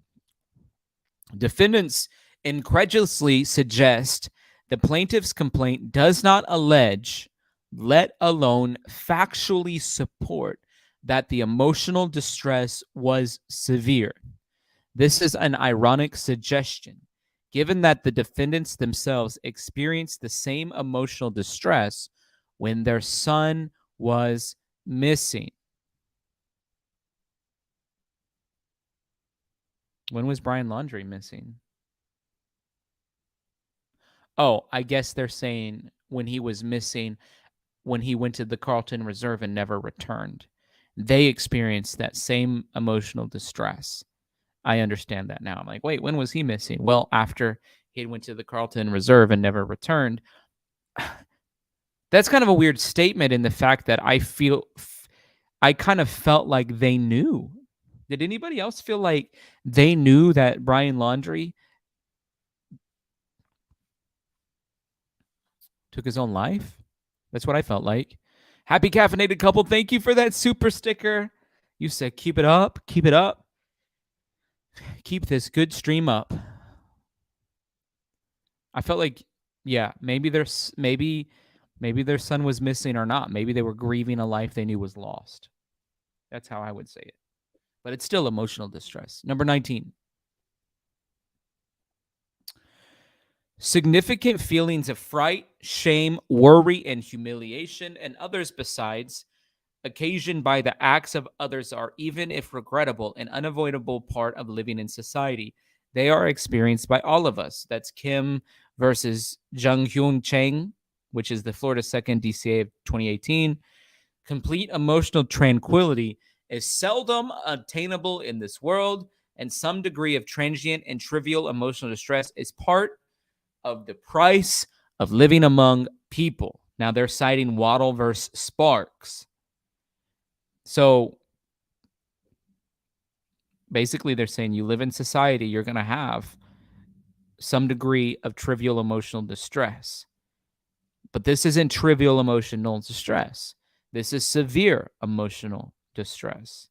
Defendants incredulously suggest the plaintiff's complaint does not allege, let alone factually support, that the emotional distress was severe. This is an ironic suggestion, given that the defendants themselves experienced the same emotional distress when their son was missing. When was Brian Laundrie missing? Oh, I guess they're saying when he was missing, when he went to the Carlton Reserve and never returned. They experienced that same emotional distress. I understand that now. I'm like, wait, when was he missing? Well, after he went to the Carlton Reserve and never returned. That's kind of a weird statement in the fact that I kind of felt like they knew. Did anybody else feel like they knew that Brian Laundrie took his own life? That's what I felt like. Happy Caffeinated Couple, thank you for that super sticker. You said keep it up, keep it up. Keep this good stream up. I felt like, yeah, maybe their son was missing or not. Maybe they were grieving a life they knew was lost. That's how I would say it. But it's still emotional distress. Number 19. Significant feelings of fright, shame, worry, and humiliation, and others besides, occasioned by the acts of others, are, even if regrettable, an unavoidable part of living in society. They are experienced by all of us. That's Kim versus Jung Hyun Chang, which is the Florida 2nd DCA of 2018. Complete emotional tranquility is seldom attainable in this world, and some degree of transient and trivial emotional distress is part of the price of living among people. Now they're citing Waddle versus Sparks. So basically they're saying you live in society, you're going to have some degree of trivial emotional distress. But this isn't trivial emotional distress. This is severe emotional distress.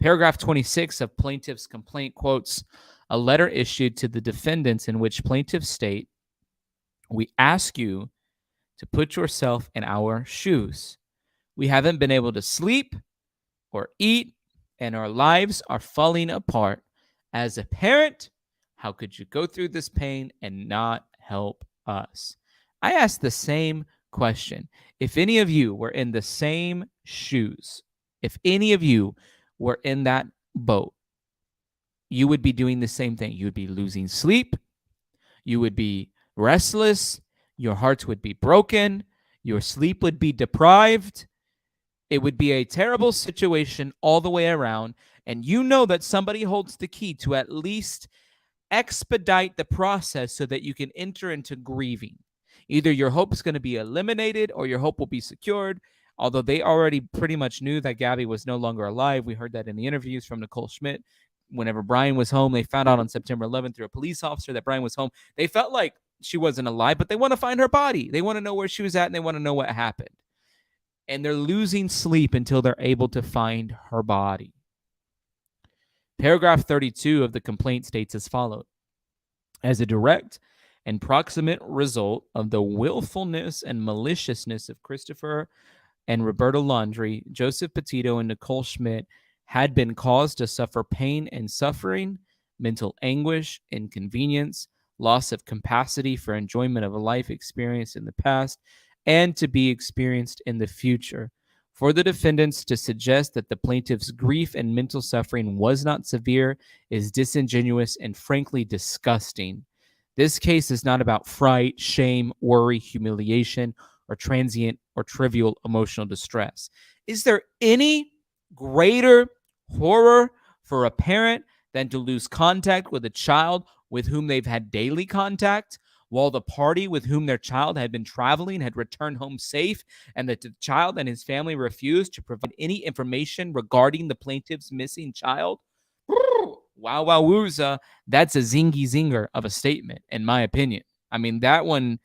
Paragraph 26 of plaintiff's complaint quotes a letter issued to the defendants in which plaintiffs state, "We ask you to put yourself in our shoes. We haven't been able to sleep or eat, and our lives are falling apart. As a parent, how could you go through this pain and not help us?" I asked the same question. If any of you were in the same shoes, if any of you were in that boat, you would be doing the same thing. You would be losing sleep. You would be restless. Your hearts would be broken. Your sleep would be deprived. It would be a terrible situation all the way around. And you know that somebody holds the key to at least expedite the process so that you can enter into grieving. Either your hope is going to be eliminated or your hope will be secured. Although they already pretty much knew that Gabby was no longer alive. We heard that in the interviews from Nicole Schmidt. Whenever Brian was home, they found out on September 11th through a police officer that Brian was home. They felt like she wasn't alive, but they want to find her body. They want to know where she was at, and they want to know what happened. And they're losing sleep until they're able to find her body. Paragraph 32 of the complaint states as follows: as a direct and proximate result of the willfulness and maliciousness of Christopher and Roberta Laundrie, Joseph Petito, and Nicole Schmidt had been caused to suffer pain and suffering, mental anguish, inconvenience, loss of capacity for enjoyment of a life experienced in the past, and to be experienced in the future. For the defendants to suggest that the plaintiff's grief and mental suffering was not severe is disingenuous and frankly disgusting. This case is not about fright, shame, worry, humiliation, or transient or trivial emotional distress. Is there any greater horror for a parent than to lose contact with a child with whom they've had daily contact, while the party with whom their child had been traveling had returned home safe, and that the child and his family refused to provide any information regarding the plaintiff's missing child? Wow, wow, wooza. That's a zingy zinger of a statement, in my opinion. I mean, that one's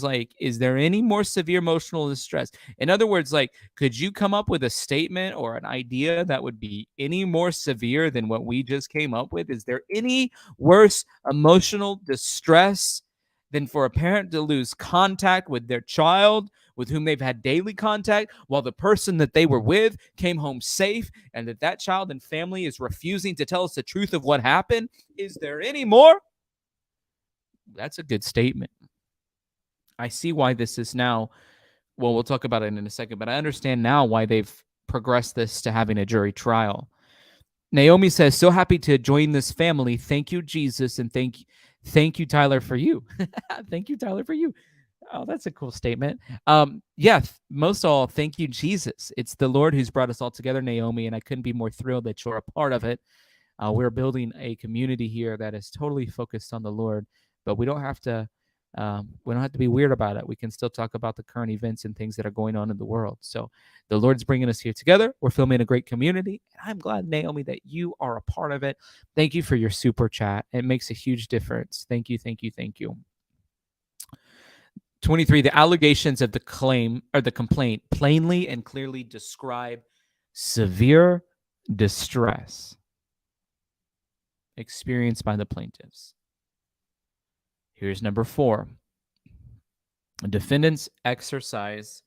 like, is there any more severe emotional distress? In other words, like, could you come up with a statement or an idea that would be any more severe than what we just came up with? Is there any worse emotional distress than for a parent to lose contact with their child with whom they've had daily contact while the person that they were with came home safe, and that child and family is refusing to tell us the truth of what happened? Is there any more? That's a good statement. I see why this is now, well, we'll talk about it in a second, but I understand now why they've progressed this to having a jury trial. Naomi says, "So happy to join this family. Thank you, Jesus, and thank you, Tyler, for you." Thank you, Tyler, for you. Oh, that's a cool statement. Yeah, most of all, thank you, Jesus. It's the Lord who's brought us all together, Naomi, and I couldn't be more thrilled that you're a part of it. We're building a community here that is totally focused on the Lord, but we don't have to be weird about it. We can still talk about the current events and things that are going on in the world. So the Lord's bringing us here together. We're filming a great community, and I'm glad, Naomi, that you are a part of it. Thank you for your super chat. It makes a huge difference. Thank you, thank you, thank you. 23, the allegations of the claim or the complaint plainly and clearly describe severe distress experienced by the plaintiffs. Here's number 4. Defendants exercise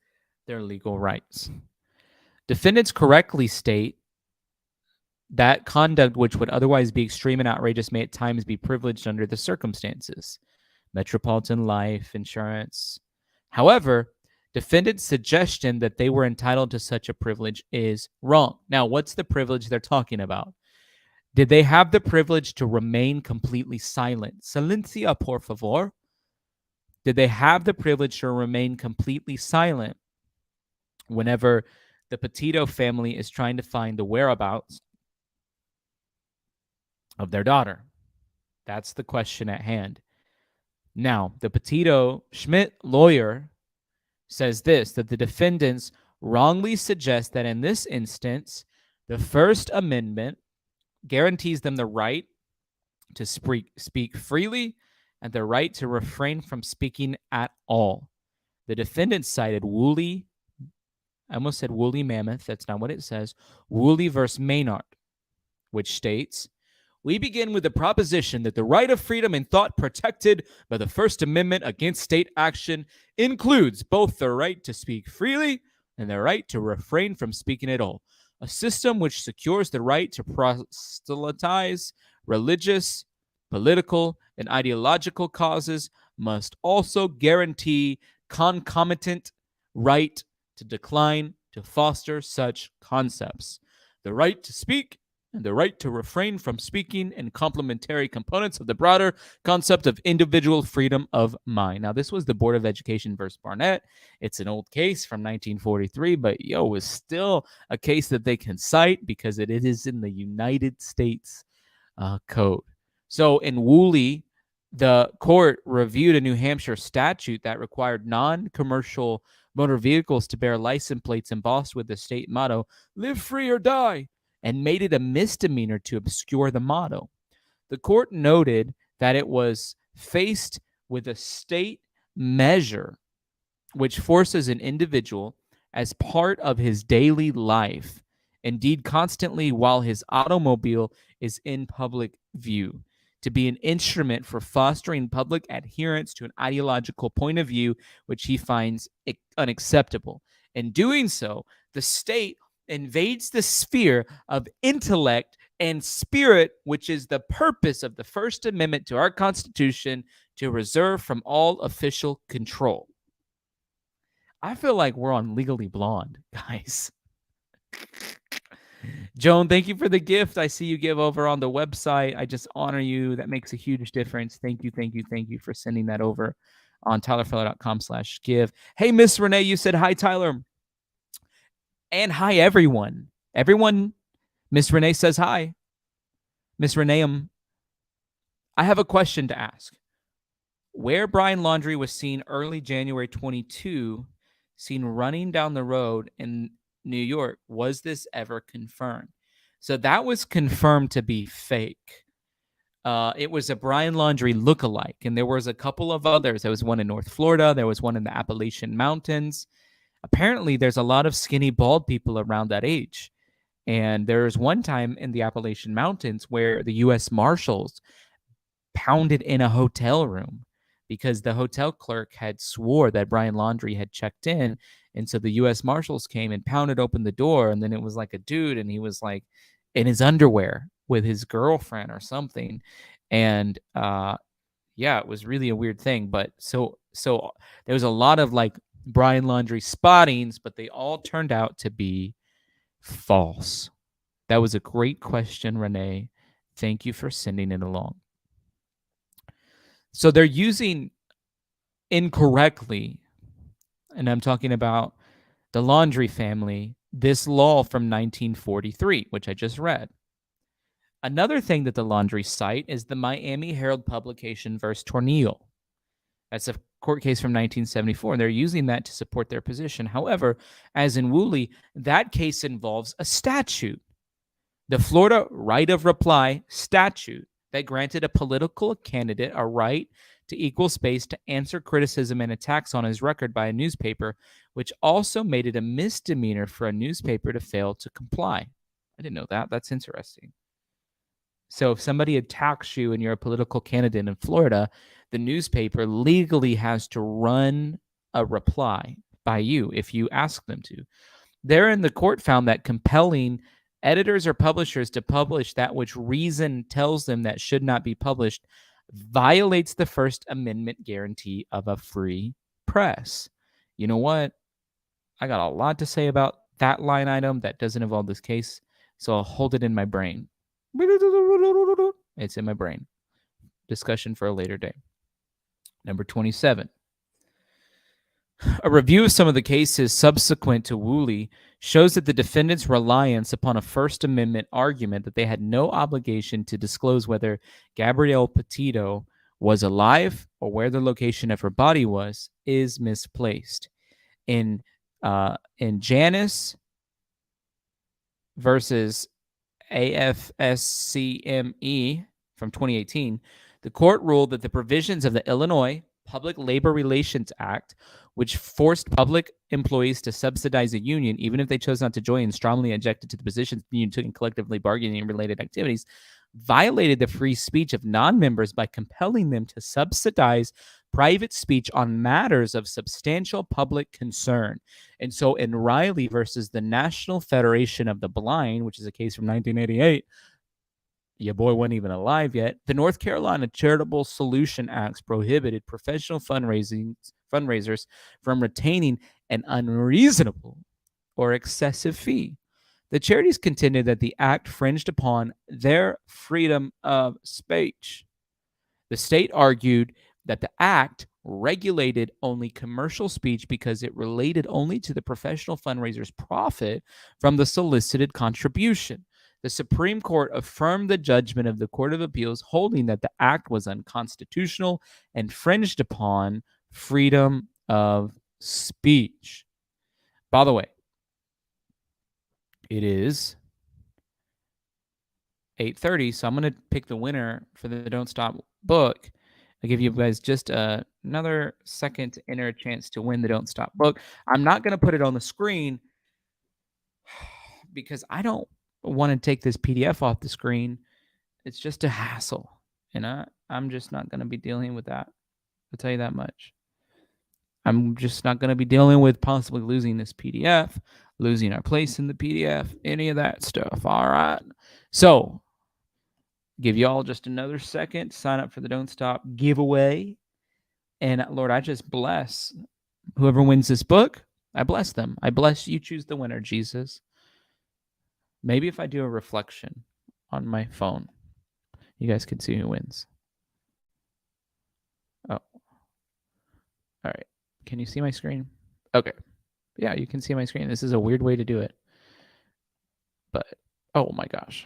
their legal rights. Defendants correctly state that conduct which would otherwise be extreme and outrageous may at times be privileged under the circumstances. Metropolitan Life Insurance. However, defendants' suggestion that they were entitled to such a privilege is wrong. Now, what's the privilege they're talking about? Did they have the privilege to remain completely silent? Silencia, por favor. Did they have the privilege to remain completely silent whenever the Petito family is trying to find the whereabouts of their daughter? That's the question at hand. Now, the Petito Schmidt lawyer says this, that the defendants wrongly suggest that in this instance, the First Amendment guarantees them the right to speak freely and the right to refrain from speaking at all. The defendants cited Woolley, I almost said Woolly Mammoth, that's not what it says, Woolley versus Maynard, which states, we begin with the proposition that the right of freedom in thought protected by the First Amendment against state action includes both the right to speak freely and the right to refrain from speaking at all. A system which secures the right to proselytize religious, political, and ideological causes must also guarantee concomitant right to decline to foster such concepts. The right to speak and the right to refrain from speaking and complementary components of the broader concept of individual freedom of mind. Now, this was the Board of Education versus Barnett. It's an old case from 1943, but it was still a case that they can cite because it is in the United States Code. So in Woolley, the court reviewed a New Hampshire statute that required non-commercial motor vehicles to bear license plates embossed with the state motto, live free or die, and made it a misdemeanor to obscure the motto. The court noted that it was faced with a state measure which forces an individual as part of his daily life, indeed constantly while his automobile is in public view, to be an instrument for fostering public adherence to an ideological point of view which he finds unacceptable. In doing so, the state invades the sphere of intellect and spirit, which is the purpose of the First Amendment to our Constitution, to reserve from all official control. I feel like we're on Legally Blonde, guys. Joan, thank you for the gift. I see you give over on the website. I just honor you. That makes a huge difference. Thank you, thank you, thank you for sending that over on tylerfellow.com/give. Hey, Miss Renee, you said hi, Tyler. And hi, everyone. Everyone, Miss Renee says hi. Miss Renee, I have a question to ask. Where Brian Laundrie was seen early January 22, seen running down the road in New York, was this ever confirmed? So that was confirmed to be fake. It was a Brian Laundrie lookalike, and there was a couple of others. There was one in North Florida. There was one in the Appalachian Mountains. Apparently, there's a lot of skinny, bald people around that age. And there was one time in the Appalachian Mountains where the U.S. Marshals pounded in a hotel room because the hotel clerk had swore that Brian Laundrie had checked in. And so the U.S. Marshals came and pounded open the door. And then it was like a dude, and he was like in his underwear with his girlfriend or something. And yeah, it was really a weird thing. But so there was a lot of like Brian Laundrie spottings, but they all turned out to be false. That was a great question, Renee. Thank you for sending it along. So they're using incorrectly, and I'm talking about the Laundrie family, this law from 1943, which I just read. Another thing that the Laundrie cite is the Miami Herald publication versus Tornillo. That's a court case from 1974, and they're using that to support their position. However, as in Woolley, that case involves a statute, the Florida Right of Reply statute, that granted a political candidate a right to equal space to answer criticism and attacks on his record by a newspaper, which also made it a misdemeanor for a newspaper to fail to comply. I didn't know that. That's interesting. So if somebody attacks you and you're a political candidate in Florida, the newspaper legally has to run a reply by you if you ask them to. Therein, the court found that compelling editors or publishers to publish that which reason tells them that should not be published violates the First Amendment guarantee of a free press. You know what? I got a lot to say about that line item that doesn't involve this case, so I'll hold it in my brain. It's in my brain. Discussion for a later day. Number 27. A review of some of the cases subsequent to Woolley shows that the defendants' reliance upon a First Amendment argument that they had no obligation to disclose whether Gabrielle Petito was alive or where the location of her body was is misplaced. In Janice versus AFSCME from 2018, the court ruled that the provisions of the Illinois Public Labor Relations Act, which forced public employees to subsidize a union, even if they chose not to join, and strongly objected to the positions the union took in collectively bargaining related activities, violated the free speech of non-members by compelling them to subsidize private speech on matters of substantial public concern. And so in Riley versus the National Federation of the Blind, which is a case from 1988, your boy wasn't even alive yet, the North Carolina Charitable Solution Acts prohibited professional fundraisers from retaining an unreasonable or excessive fee. The charities contended that the act infringed upon their freedom of speech. The state argued that the act regulated only commercial speech because it related only to the professional fundraiser's profit from the solicited contribution. The Supreme Court affirmed the judgment of the Court of Appeals, holding that the act was unconstitutional and infringed upon freedom of speech. By the way, it is 8:30, so I'm going to pick the winner for the Don't Stop book. I'll give you guys just another second to enter a chance to win the Don't Stop book. I'm not going to put it on the screen because I don't want to take this PDF off the screen. It's just a hassle, and I'm just not going to be dealing with that. I'll tell you that much. I'm just not going to be dealing with possibly losing this PDF, losing our place in the PDF, any of that stuff. All right. So, give y'all just another second to sign up for the Don't Stop giveaway. And Lord, I just bless whoever wins this book. I bless them. I bless you. Choose the winner, Jesus. Maybe if I do a reflection on my phone, you guys can see who wins. Oh. All right. Can you see my screen? Okay. Yeah, you can see my screen. This is a weird way to do it. But, oh my gosh.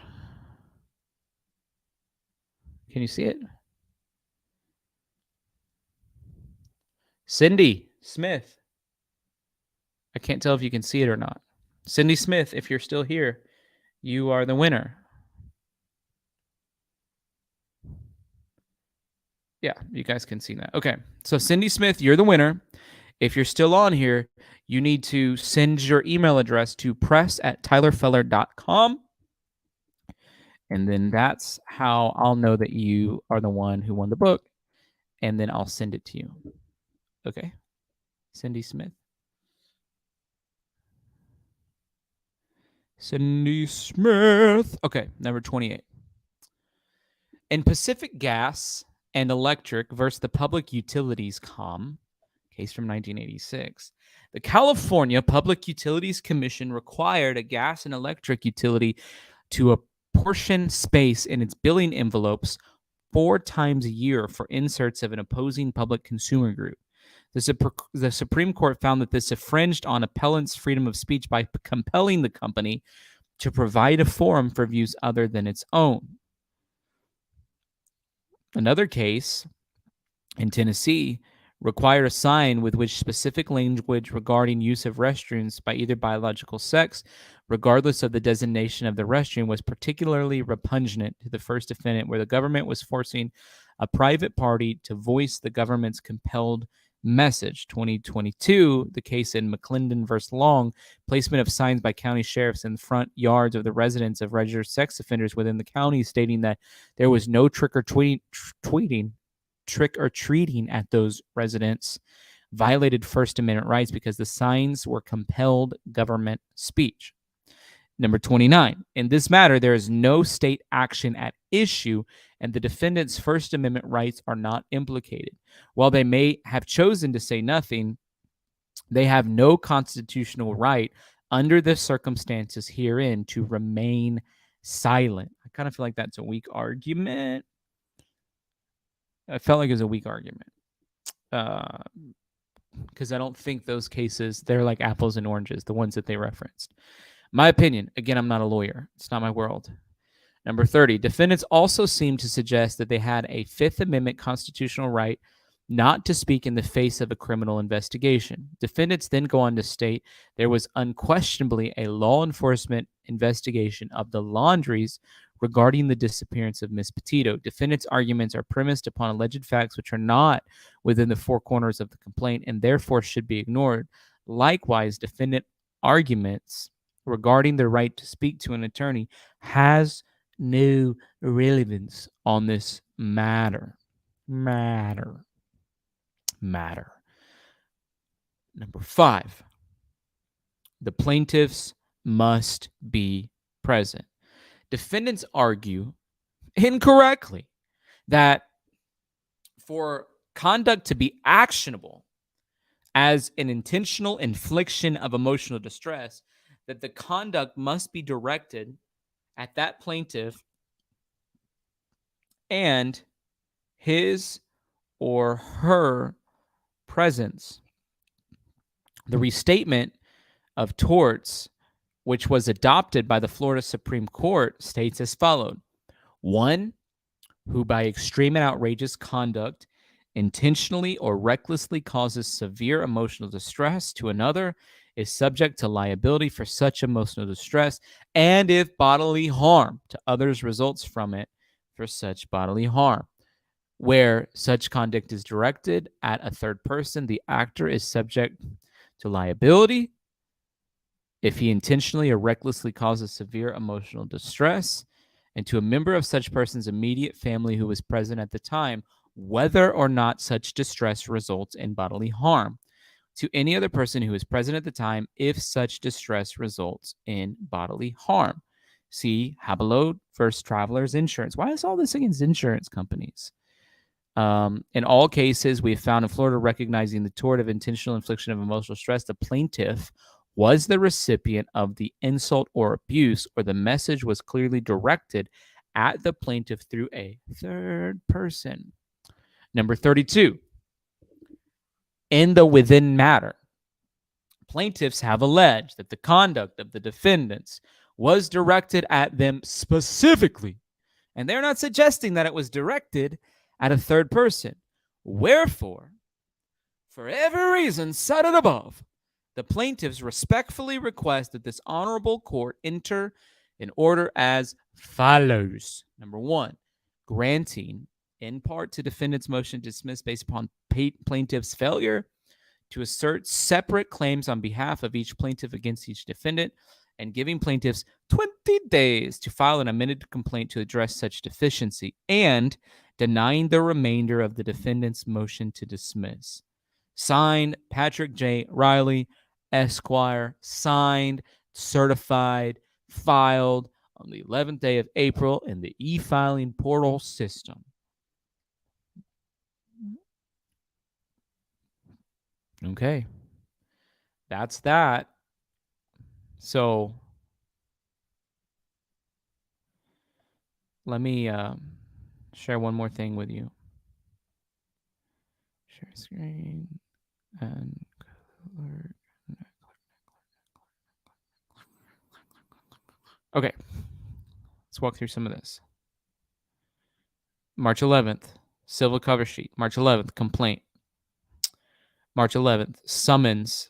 Can you see it? Cindy Smith. I can't tell if you can see it or not. Cindy Smith, if you're still here, you are the winner. Yeah, you guys can see that. Okay, so Cindy Smith, you're the winner. If you're still on here, you need to send your email address to press@tylerfeller.com. And then that's how I'll know that you are the one who won the book. And then I'll send it to you. Okay, Cindy Smith. Cindy Smith. Okay, number 28. In Pacific Gas and Electric versus the Public Utilities Com, case from 1986, the California Public Utilities Commission required a gas and electric utility to apportion space in its billing envelopes 4 times a year for inserts of an opposing public consumer group. The Supreme Court found that this infringed on appellants' freedom of speech by compelling the company to provide a forum for views other than its own. Another case in Tennessee required a sign with which specific language regarding use of restrooms by either biological sex, regardless of the designation of the restroom, was particularly repugnant to the first defendant, where the government was forcing a private party to voice the government's compelled message. 2022, the case in McClendon versus Long, placement of signs by county sheriffs in the front yards of the residence of registered sex offenders within the county, stating that there was no trick or treating at those residents, violated First Amendment rights because the signs were compelled government speech. Number 29, in this matter, there is no state action at issue, and the defendant's First Amendment rights are not implicated. While they may have chosen to say nothing, they have no constitutional right under the circumstances herein to remain silent. I kind of feel like that's a weak argument. I felt like it was a weak argument. because I don't think those cases, they're like apples and oranges, the ones that they referenced. My opinion, again, I'm not a lawyer. It's not my world. Number 30, defendants also seem to suggest that they had a Fifth Amendment constitutional right not to speak in the face of a criminal investigation. Defendants then go on to state there was unquestionably a law enforcement investigation of the laundries regarding the disappearance of Miss Petito. Defendants' arguments are premised upon alleged facts which are not within the four corners of the complaint and therefore should be ignored. Likewise, defendant arguments regarding the right to speak to an attorney has no relevance on this matter. Number 5, the plaintiffs must be present. Defendants argue incorrectly that for conduct to be actionable as an intentional infliction of emotional distress, that the conduct must be directed at that plaintiff and his or her presence. The restatement of torts, which was adopted by the Florida Supreme Court, states as follows: 1, who by extreme and outrageous conduct intentionally or recklessly causes severe emotional distress to another is subject to liability for such emotional distress, and if bodily harm to others results from it, for such bodily harm. Where such conduct is directed at a third person, the actor is subject to liability if he intentionally or recklessly causes severe emotional distress, and to a member of such person's immediate family who was present at the time, whether or not such distress results in bodily harm. To any other person who is present at the time, if such distress results in bodily harm. See Habelow versus Travelers Insurance. Why is all this against insurance companies? In all cases, we have found in Florida, recognizing the tort of intentional infliction of emotional stress, the plaintiff was the recipient of the insult or abuse, or the message was clearly directed at the plaintiff through a third person. Number 32, in the within matter, plaintiffs have alleged that the conduct of the defendants was directed at them specifically, and they're not suggesting that it was directed at a third person. Wherefore, for every reason cited above, the plaintiffs respectfully request that this honorable court enter in order as follows. Number 1, granting in part to defendant's motion to dismiss based upon plaintiff's failure to assert separate claims on behalf of each plaintiff against each defendant, and giving plaintiffs 20 days to file an amended complaint to address such deficiency, and denying the remainder of the defendant's motion to dismiss. Signed, Patrick J. Riley, Esquire, signed, certified, filed on the 11th day of April in the e-filing portal system. Okay. That's that. So let me share one more thing with you. Share screen and okay. Let's walk through some of this. March 11th, civil cover sheet. March 11th, complaint. March 11th, summons.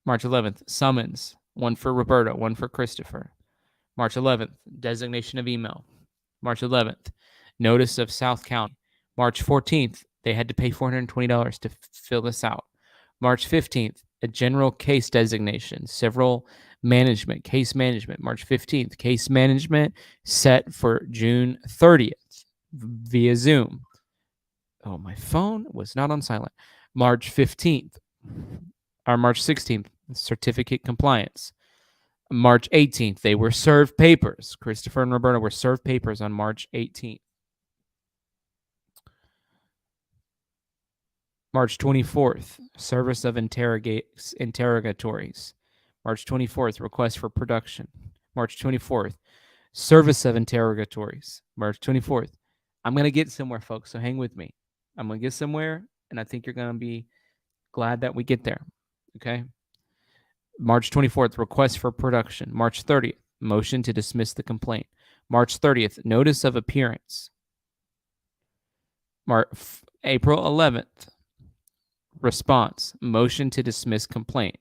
March 11th, summons. One for Roberta, one for Christopher. March 11th, designation of email. March 11th, notice of South County. March 14th, they had to pay $420 to fill this out. March 15th, a general case designation, civil management, case management. March 15th, case management set for June 30th via Zoom. Oh, my phone was not on silent. March 15th, or March 16th, certificate compliance. March 18th, they were served papers. Christopher and Roberta were served papers on March 18th. March 24th, service of interrogatories. March 24th, request for production. March 24th, service of interrogatories. March 24th. I'm going to get somewhere, folks, so hang with me. I'm going to get somewhere, and I think you're going to be glad that we get there. Okay. March 24th, request for production. March 30th, motion to dismiss the complaint. March 30th, notice of appearance. April 11th, response, motion to dismiss complaint.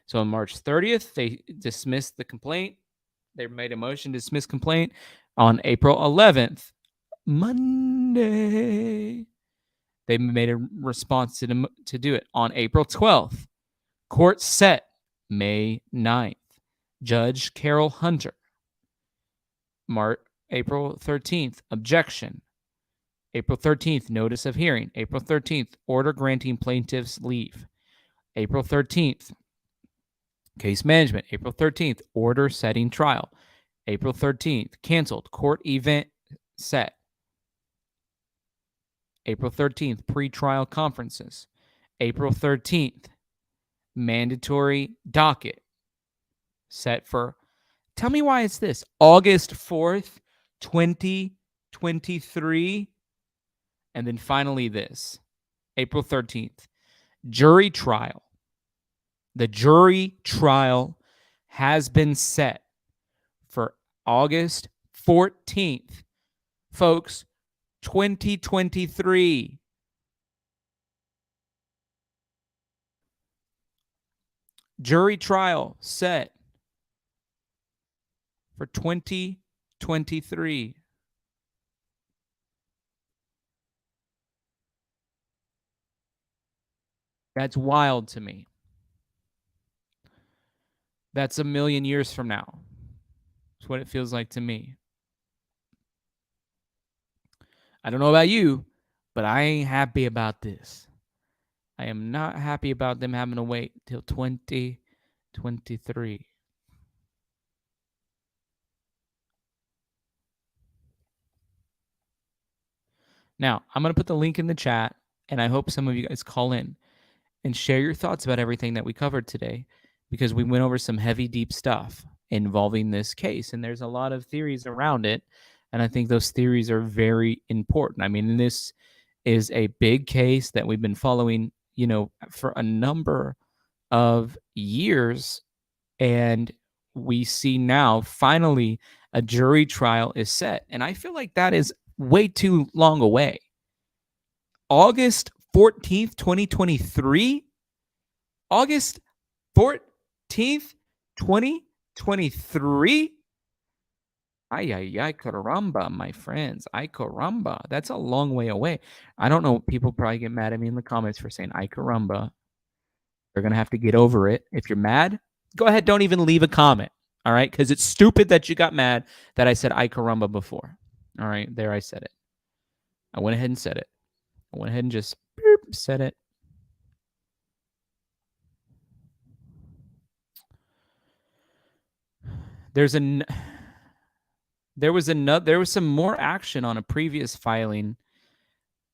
So on March 30th, they dismissed the complaint. They made a motion to dismiss complaint. On April 11th, Monday, they made a response to do it. On April 12th, court set May 9th. Judge Carol Hunter. April 13th, objection. April 13th, notice of hearing. April 13th, order granting plaintiffs leave. April 13th, case management. April 13th, order setting trial. April 13th, canceled. Court event set. April 13th, pretrial conferences. April 13th, mandatory docket set for, tell me why it's this, August 4th, 2023. And then finally this, April 13th, jury trial. The jury trial has been set for August 14th. Folks, 2023. Jury trial set for 2023. That's wild to me. That's a million years from now. That's what it feels like to me. I don't know about you, but I ain't happy about this. I am not happy about them having to wait till 2023. Now, I'm going to put the link in the chat, and I hope some of you guys call in and share your thoughts about everything that we covered today, because we went over some heavy, deep stuff involving this case, and there's a lot of theories around it, and I think those theories are very important. I mean, this is a big case that we've been following, for a number of years, and we see now finally a jury trial is set, and I feel like that is way too long away. August 14th, 2023? August 14th, 2023? Ay, caramba, my friends. Ay, caramba. That's a long way away. I don't know. People probably get mad at me in the comments for saying ay, caramba. They're going to have to get over it. If you're mad, go ahead. Don't even leave a comment. All right? Because it's stupid that you got mad that I said ay, caramba before. All right? There I said it. I went ahead and said it. I went ahead and just said it. There was some more action on a previous filing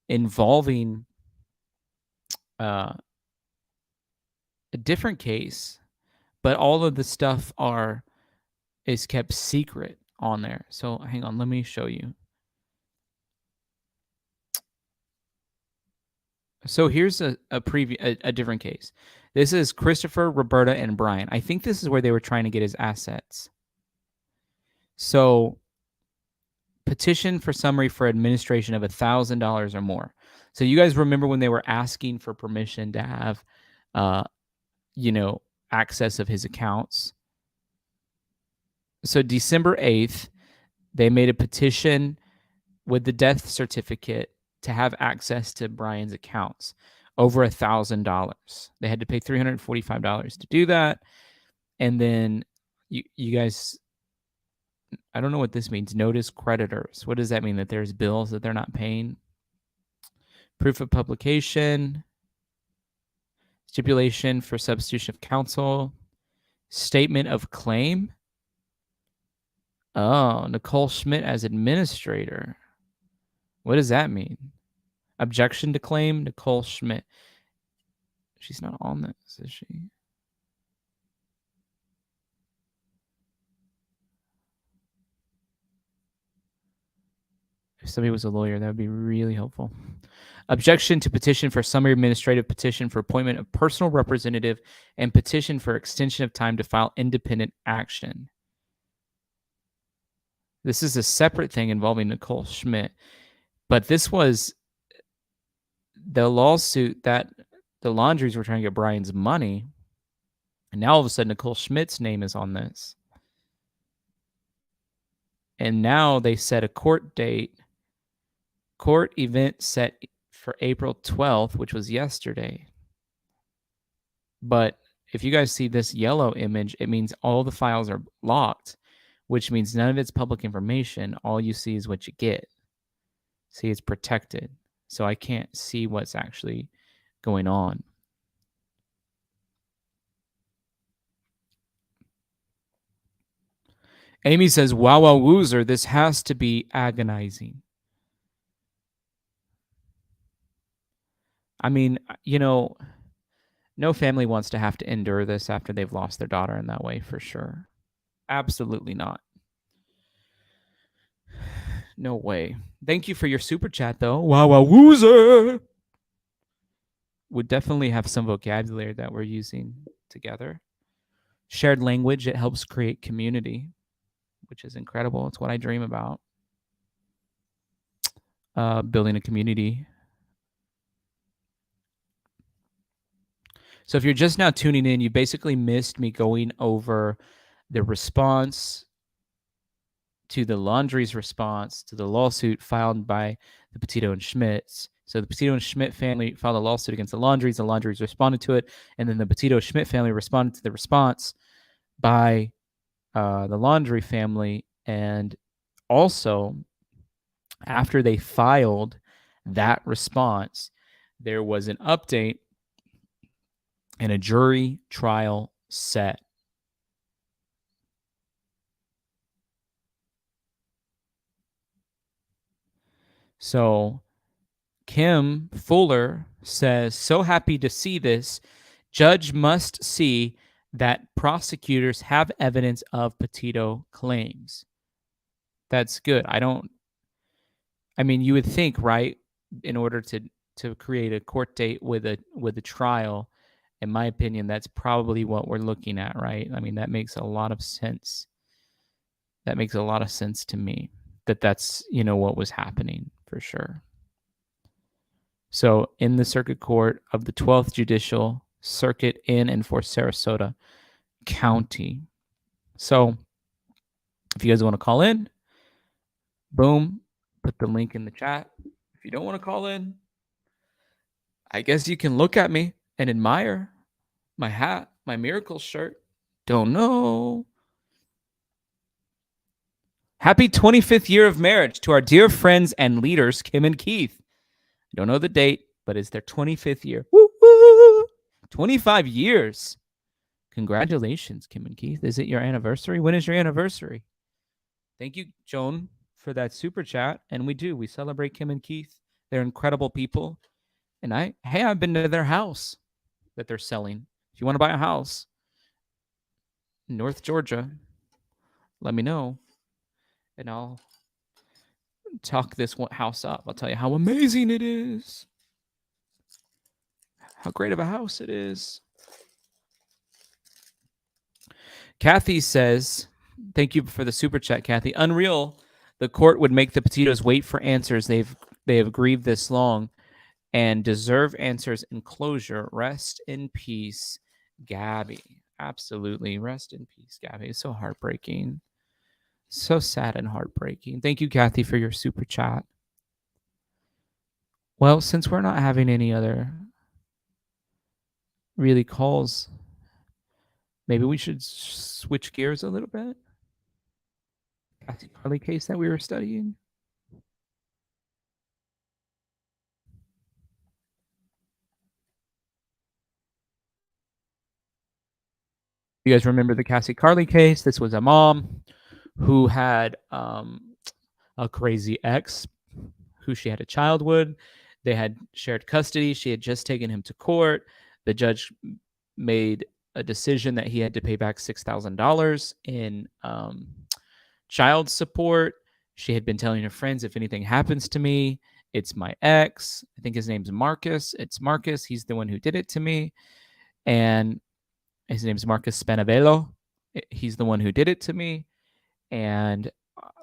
involving a different case, but all of the stuff is kept secret on there. So hang on, let me show you. So here's a different case. This is Christopher, Roberta, and Brian. I think this is where they were trying to get his assets. So petition for summary for administration of $1,000 or more. So you guys remember when they were asking for permission to have, access of his accounts? So December 8th, they made a petition with the death certificate to have access to Brian's accounts, over $1,000. They had to pay $345 to do that. And then you guys, I don't know what this means. Notice creditors. What does that mean? That there's bills that they're not paying? Proof of publication, stipulation for substitution of counsel, statement of claim. Oh, Nicole Schmidt as administrator. What does that mean? Objection to claim, Nicole Schmidt. She's not on this, is she? If somebody was a lawyer, that would be really helpful. Objection to petition for summary administrative petition for appointment of personal representative and petition for extension of time to file independent action. This is a separate thing involving Nicole Schmidt, but this was the lawsuit that the Laundries were trying to get Brian's money, and now all of a sudden Nicole Schmidt's name is on this. And now they set a court date, court event set for April 12th, which was yesterday. But if you guys see this yellow image, it means all the files are locked, which means none of it's public information. All you see is what you get. See, it's protected. So I can't see what's actually going on. Amy says, wow, woozer, this has to be agonizing. I mean, no family wants to have to endure this after they've lost their daughter in that way, for sure. Absolutely not. No way. Thank you for your super chat, though. Wow, woozer. Would definitely have some vocabulary that we're using together. Shared language, it helps create community, which is incredible. It's what I dream about. Building a community. So if you're just now tuning in, you basically missed me going over the response to the Laundrie's response to the lawsuit filed by the Petito and Schmidts. So the Petito and Schmidt family filed a lawsuit against the Laundries. The Laundries responded to it, and then the Petito Schmidt family responded to the response by the Laundrie family. And also, after they filed that response, there was an update and a jury trial set. So Kim Fuller says, so happy to see this. Judge must see that prosecutors have evidence of Petito claims. That's good. I mean, you would think, right, in order to create a court date with a trial, in my opinion, that's probably what we're looking at, right? I mean, that makes a lot of sense. That makes a lot of sense to me, that's what was happening for sure. So in the circuit court of the 12th Judicial Circuit in and for Sarasota County. So if you guys want to call in, boom, put the link in the chat. If you don't want to call in, I guess you can look at me and admire my hat, my miracle shirt. Don't know. Happy 25th year of marriage to our dear friends and leaders, Kim and Keith. I don't know the date, but it's their 25th year. Woo-woo! 25 years. Congratulations, Kim and Keith. Is it your anniversary? When is your anniversary? Thank you, Joan, for that super chat. And we celebrate Kim and Keith. They're incredible people. And I've been to their house that they're selling. If you want to buy a house in North Georgia, let me know. And I'll talk this house up. I'll tell you how amazing it is. How great of a house it is. Kathy says, thank you for the super chat, Kathy. Unreal. The court would make the Petitos wait for answers. They have grieved this long and deserve answers and closure. Rest in peace, Gabby. Absolutely. Rest in peace, Gabby. It's so heartbreaking. So sad and heartbreaking. Thank you, Kathy, for your super chat. Well, since we're not having any other really calls, maybe we should switch gears a little bit. Cassie Carly case that we were studying. You guys remember the Cassie Carly case? This was a mom who had a crazy ex who she had a child with. They had shared custody. She had just taken him to court. The judge made a decision that he had to pay back $6,000 in child support. She had been telling her friends, if anything happens to me, It's my ex. I think his name's Marcus. It's Marcus. He's the one who did it to me. And his name's Marcus Spanavello. He's the one who did it to me. And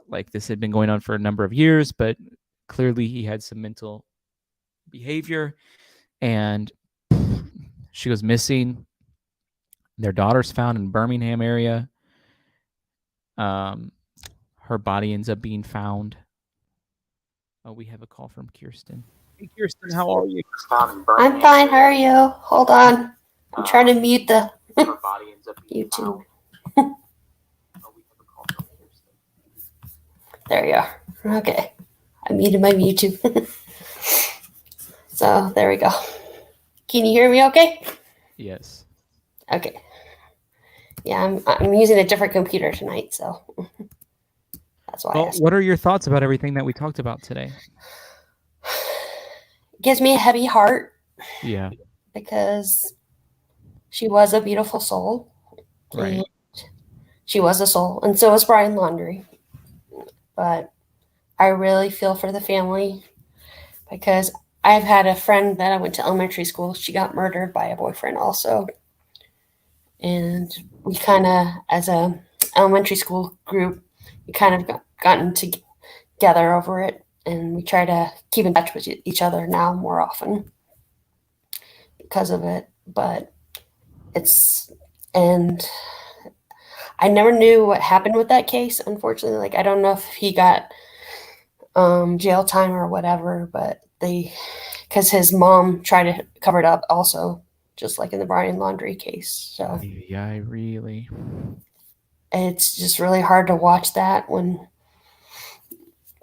like this had been going on for a number of years, but clearly he had some mental behavior. And she goes missing. Their daughter's found in Birmingham area. Her body ends up being found. Oh, we have a call from Kirsten. Hey, Kirsten, how are you? I'm fine. How are you? Hold on. I'm trying to mute the YouTube. There you are. Okay. I muted my YouTube. So there we go. Can you hear me okay? Yes. Okay. Yeah, I'm using a different computer tonight, so that's why I asked. What are your thoughts about everything that we talked about today? It gives me a heavy heart. Yeah. Because she was a beautiful soul. Right. She was a soul, and so was Brian Laundrie. But I really feel for the family because I've had a friend that I went to elementary school. She got murdered by a boyfriend also. And we kind of, as a elementary school group, we kind of gotten together over it. And we try to keep in touch with each other now more often because of it. But and I never knew what happened with that case, unfortunately. Like, I don't know if he got jail time or whatever, but because his mom tried to cover it up also, just like in the Brian Laundrie case. So yeah, it's just really hard to watch that when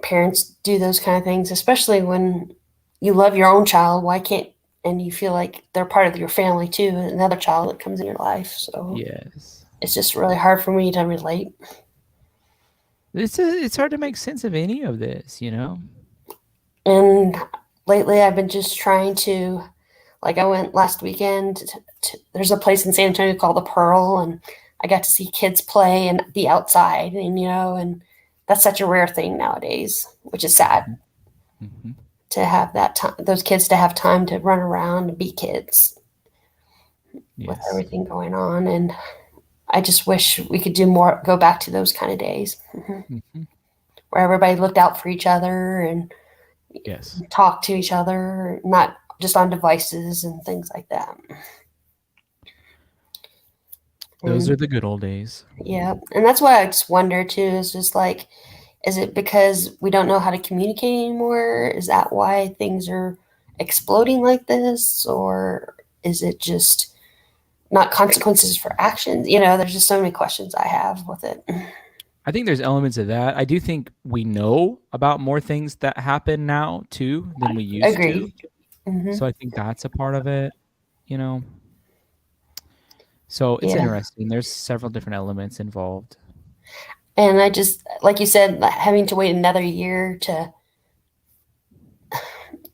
parents do those kind of things, especially when you love your own child. Why can't, and you feel like they're part of your family too, another child that comes in your life. So yes, it's just really hard for me to relate. It's hard to make sense of any of this, you know? And lately I've been just trying to, like, I went last weekend there's a place in San Antonio called the Pearl, and I got to see kids play and be outside, and and that's such a rare thing nowadays, which is sad. Mm-hmm. To have that time, those kids to have time to run around and be kids. Yes. With everything going on. And I just wish we could do more, go back to those kind of days. Mm-hmm. Where everybody looked out for each other and talked to each other, not just on devices and things like that. Those are the good old days. Yeah. And that's why I just wonder too, is just like, is it because we don't know how to communicate anymore? Is that why things are exploding like this? Or is it just not consequences for actions? There's just so many questions I have with it. I think there's elements of that. I do think we know about more things that happen now too than we used to. Mm-hmm. So I think that's a part of it, So it's interesting. There's several different elements involved. And I just, like you said, having to wait another year to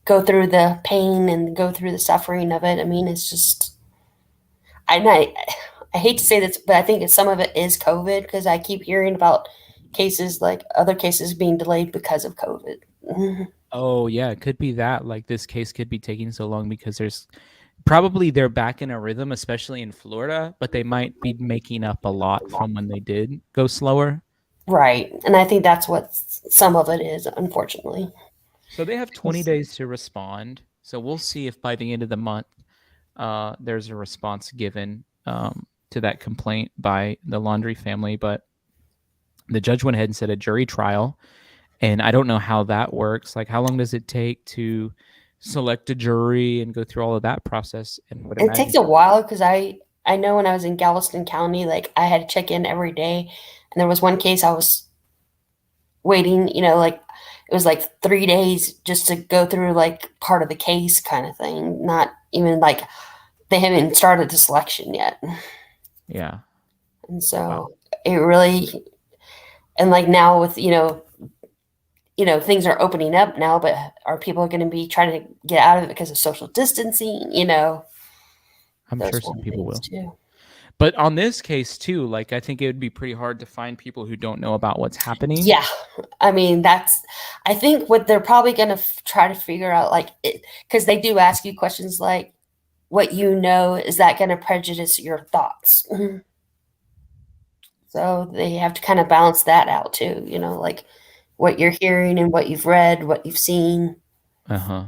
go through the pain and go through the suffering of it. I mean, it's just, I hate to say this, but I think some of it is COVID, because I keep hearing about cases, like other cases being delayed because of COVID. Mm-hmm. Oh, yeah, it could be that. Like, this case could be taking so long because they're back in a rhythm, especially in Florida, but they might be making up a lot from when they did go slower. Right. And I think that's what some of it is, unfortunately. So they have 20 days to respond. So we'll see if by the end of the month there's a response given to that complaint by the Laundrie family. But the judge went ahead and set a jury trial. And I don't know how that works. Like, how long does it take to select a jury and go through all of that process? And it takes a while, because I know when I was in Galveston County, like, I had to check in every day. And there was one case I was waiting, like, it was like 3 days just to go through like part of the case kind of thing. Not even like they haven't started the selection yet. Yeah. And so it really, and like now with, things are opening up now, but are people going to be trying to get out of it because of social distancing? I'm sure some people will. Too. But on this case too, like I think it would be pretty hard to find people who don't know about what's happening. Yeah. I mean, I think what they're probably going to try to figure out, like, because they do ask you questions like, what you know, is that going to prejudice your thoughts? So they have to kind of balance that out too, like what you're hearing and what you've read, what you've seen, Uh-huh.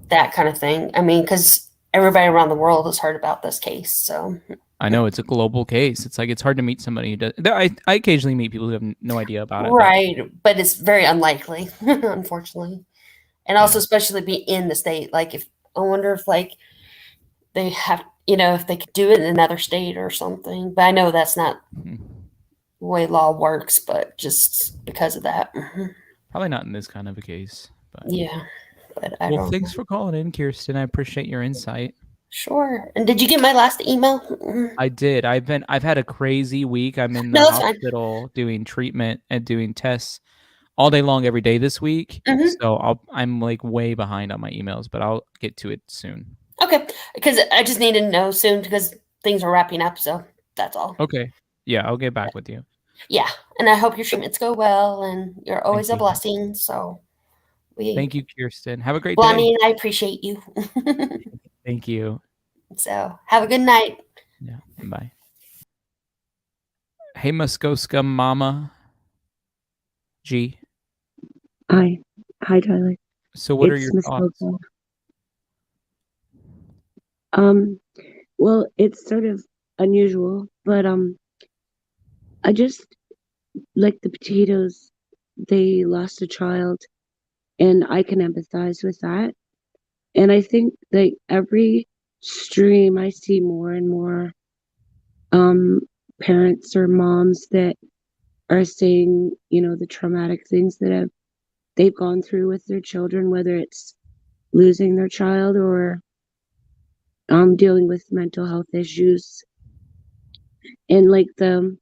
that kind of thing. I mean, because everybody around the world has heard about this case. So I know it's a global case. It's like it's hard to meet somebody who does. I occasionally meet people who have no idea about it, but right, but it's very unlikely, unfortunately, and also yeah. especially be in the state. Like, if I wonder if like they have, if they could do it in another state or something. But I know that's not Mhm. the way law works. But just because of that, Probably not in this kind of a case. But yeah. But I well, don't know. thanks for calling in, Kirsten. I appreciate your insight. Sure. And did you get my last email? I did. I've had a crazy week. I'm in the No, that's fine. hospital doing treatment and doing tests all day long every day this week. Hmm. So I'm like way behind on my emails, but I'll get to it soon. Okay, because I just need to know soon because things are wrapping up. So that's all. Okay. Yeah, I'll get back with you. Yeah, and I hope your treatments go well, and you're Thank always a you. blessing. So Thank you, Kirsten. Have a great well, I day. mean, I appreciate you. Thank you. So have a good night. Yeah. Bye. Hey, Muskoska Mama G. Hi. Hi, Tyler. So what are It's your Miss thoughts? Coco. Um, well, it's sort of unusual, but I just like the Petitos. They lost a child, and I can empathize with that. And I think that every stream I see more and more um parents or moms that are saying, the traumatic things that they've gone through with their children, whether it's losing their child or dealing with mental health issues. And like the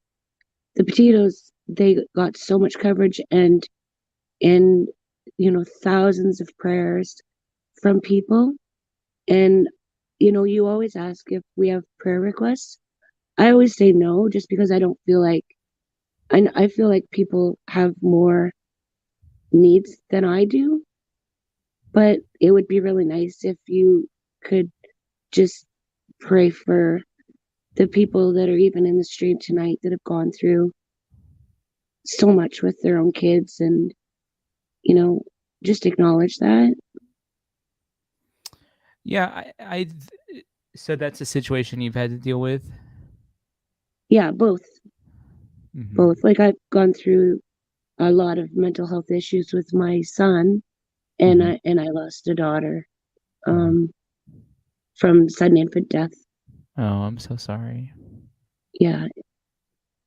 Petitos, they got so much coverage and thousands of prayers from people. And you always ask if we have prayer requests. I always say no, just because I don't feel like I feel like people have more needs than I do. But it would be really nice if you could just pray for the people that are even in the stream tonight that have gone through so much with their own kids, and just acknowledge that. Yeah, so that's a situation you've had to deal with. Yeah, both. Mm-hmm. Like, I've gone through a lot of mental health issues with my son, and Mm-hmm. I lost a daughter Mm-hmm. from sudden infant death. Oh, I'm so sorry. Yeah,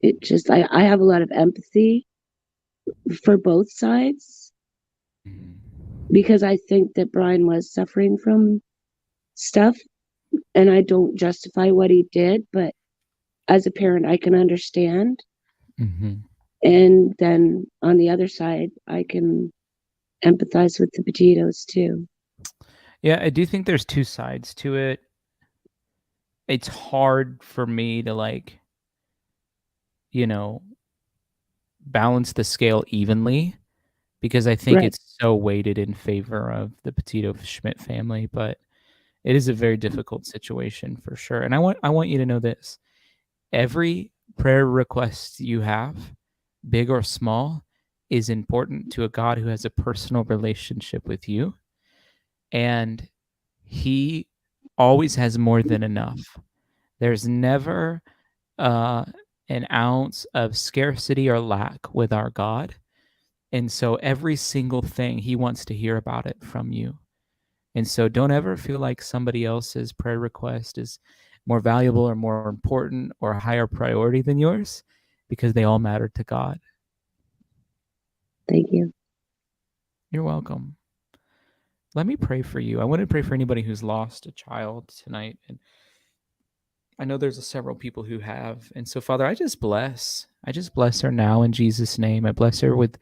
it just I have a lot of empathy for both sides, Mm-hmm. because I think that Brian was suffering from stuff, and I don't justify what he did, but as a parent I can understand. Mm-hmm. And then on the other side, I can empathize with the Petitos too. Yeah, I do think there's two sides to it. It's hard for me to you know, balance the scale evenly because I think Right. it's so weighted in favor of the Petito Schmidt family, but it is a very difficult situation for sure. And I want you to know this. Every prayer request you have, big or small, is important to a God who has a personal relationship with you. And he always has more than enough. There's never uh, an ounce of scarcity or lack with our God. And so every single thing, he wants to hear about it from you. And so don't ever feel like somebody else's prayer request is more valuable or more important or a higher priority than yours, because they all matter to God. Thank you. You're welcome. Let me pray for you. I want to pray for anybody who's lost a child tonight. And I know there's several people who have. And so, Father, I just bless her now in Jesus' name. I bless her with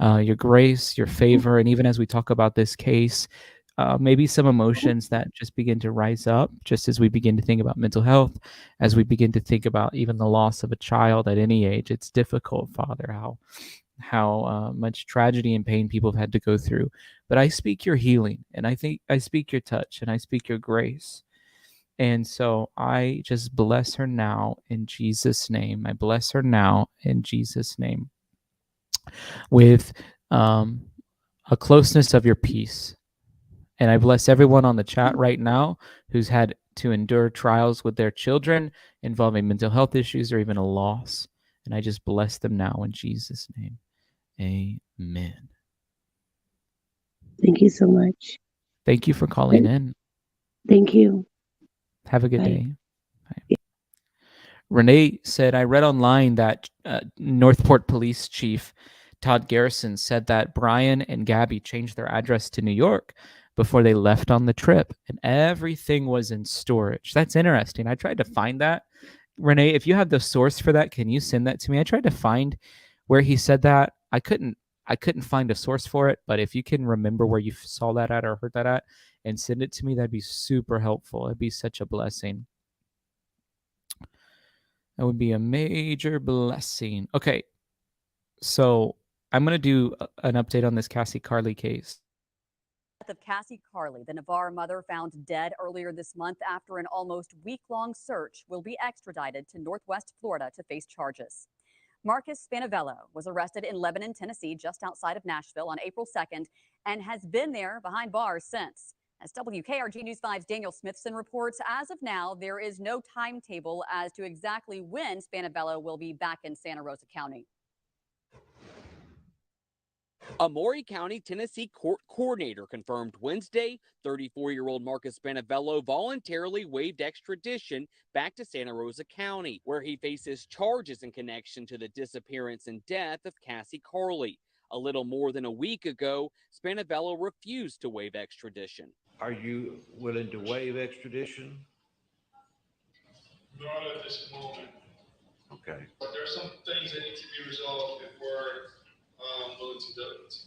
your grace, your favor. And even as we talk about this case, maybe some emotions that just begin to rise up just as we begin to think about mental health, as we begin to think about even the loss of a child at any age. It's difficult, Father, how much tragedy and pain people have had to go through. But I speak your healing, and I speak your touch, and I speak your grace. And so I just bless her now in Jesus' name. I bless her now in Jesus' name with a closeness of your peace. And I bless everyone on the chat right now who's had to endure trials with their children involving mental health issues or even a loss. And I just bless them now in Jesus' name. Amen. Thank you so much. Thank you for calling in. Thank you. Have a good Bye. day. Bye. Renee said, I read online that Northport Police Chief Todd Garrison said that Brian and Gabby changed their address to New York before they left on the trip, and everything was in storage. That's interesting. I tried to find that. Renee, if you have the source for that, can you send that to me? I tried to find where he said that. I couldn't find a source for it, but if you can remember where you saw that at or heard that at and send it to me, that'd be super helpful. It'd be such a blessing. That would be a major blessing. Okay, so I'm going to do an update on this Cassie Carly case. Of Cassie Carly, the Navarre mother found dead earlier this month after an almost week-long search, will be extradited to Northwest Florida to face charges. Marcus Spanavello was arrested in Lebanon, Tennessee, just outside of Nashville on April 2nd, and has been there behind bars since. As WKRG News 5's Daniel Smithson reports, as of now, there is no timetable as to exactly when Spanavello will be back in Santa Rosa County. A Maury County, Tennessee court coordinator confirmed Wednesday 34-year-old Marcus Spanavello voluntarily waived extradition back to Santa Rosa County, where he faces charges in connection to the disappearance and death of Cassie Carly. A little more than a week ago, Spanavello refused to waive extradition. Are you willing to waive extradition? Not at this moment. Okay. But there are some things that need to be resolved before willing to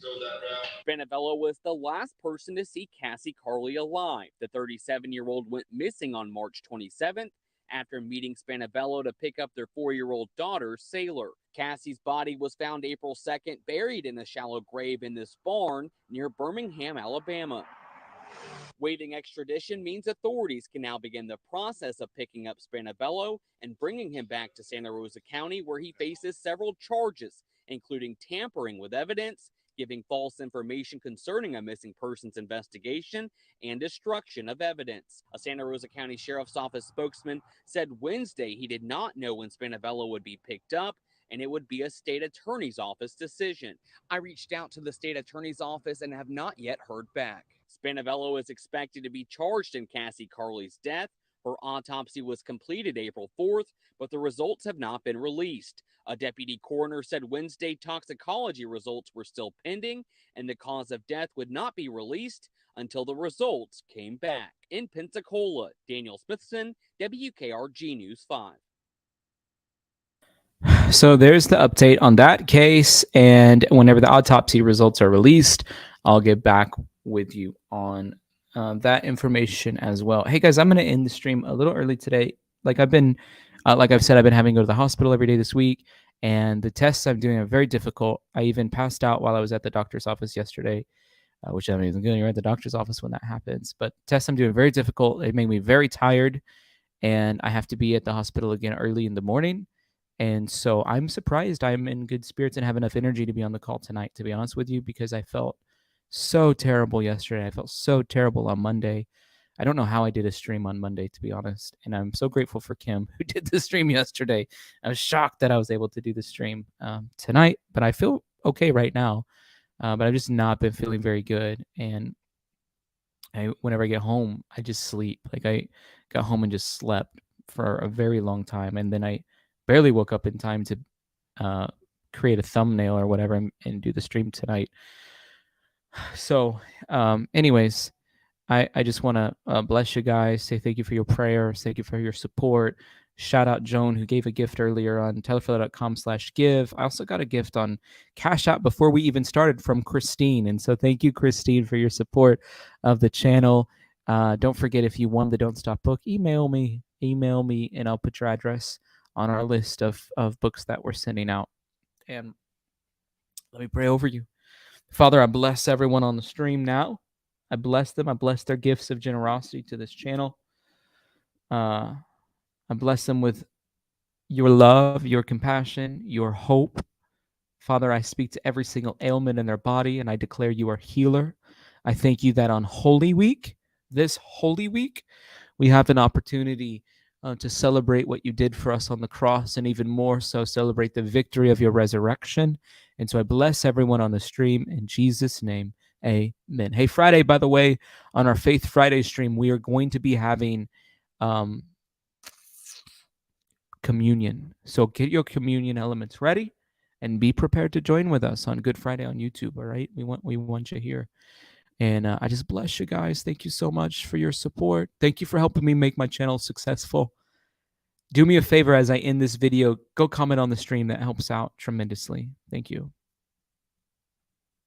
go that route. Spanavello was the last person to see Cassie Carly alive. The 37-year-old went missing on March 27th after meeting Spanavello to pick up their 4-year-old daughter, Sailor. Cassie's body was found April 2nd, buried in a shallow grave in this barn near Birmingham, Alabama. Waiving extradition means authorities can now begin the process of picking up Spanavello and bringing him back to Santa Rosa County, where he faces several charges, including tampering with evidence, giving false information concerning a missing persons investigation, and destruction of evidence. A Santa Rosa County Sheriff's Office spokesman said Wednesday he did not know when Spanavello would be picked up, and it would be a state attorney's office decision. I reached out to the state attorney's office and have not yet heard back. Spanavello is expected to be charged in Cassie Carly's death. Her autopsy was completed April 4th, but the results have not been released. A deputy coroner said Wednesday toxicology results were still pending, and the cause of death would not be released until the results came back. In Pensacola, Daniel Smithson, WKRG News 5. So there's the update on that case, and whenever the autopsy results are released, I'll get back with you on that information as well. Hey guys, I'm going to end the stream a little early today. Like I've said, I've been having to go to the hospital every day this week, and the tests I'm doing are very difficult. I even passed out while I was at the doctor's office yesterday, which I mean, isn't good. You're at the doctor's office when that happens. But tests I'm doing are very difficult. It made me very tired, and I have to be at the hospital again early in the morning. And so I'm surprised I'm in good spirits and have enough energy to be on the call tonight, to be honest with you, because I felt so terrible yesterday. I felt so terrible on Monday. I don't know how I did a stream on Monday, to be honest. And I'm so grateful for Kim, who did the stream yesterday. I was shocked that I was able to do the stream tonight, but I feel okay right now. But I've just not been feeling very good. And whenever I get home, I just sleep. Like I got home and just slept for a very long time. And then I barely woke up in time to create a thumbnail or whatever and do the stream tonight. So anyways, I just want to bless you guys, say thank you for your prayers, thank you for your support, Shout out Joan, who gave a gift earlier on tylerfiller.com/give. I also got a gift on Cash App before we even started from Christine. And so thank you, Christine, for your support of the channel. Don't forget, if you won the Don't Stop book, email me, and I'll put your address on our list of books that we're sending out. And let me pray over you. Father, I bless everyone on the stream now. I bless them. I bless their gifts of generosity to this channel. I bless them with your love, your compassion, your hope. Father, I speak to every single ailment in their body, and I declare you are healer. I thank you that on Holy Week, this Holy Week, we have an opportunity to celebrate what you did for us on the cross, and even more so celebrate the victory of your resurrection. And so I bless everyone on the stream in Jesus' name. Amen. Hey, Friday, by the way, on our Faith Friday stream, we are going to be having communion. So get your communion elements ready and be prepared to join with us on Good Friday on YouTube. All right. We want you here. And I just bless you guys. Thank you so much for your support. Thank you for helping me make my channel successful. Do me a favor as I end this video, go comment on the stream. That helps out tremendously. Thank you.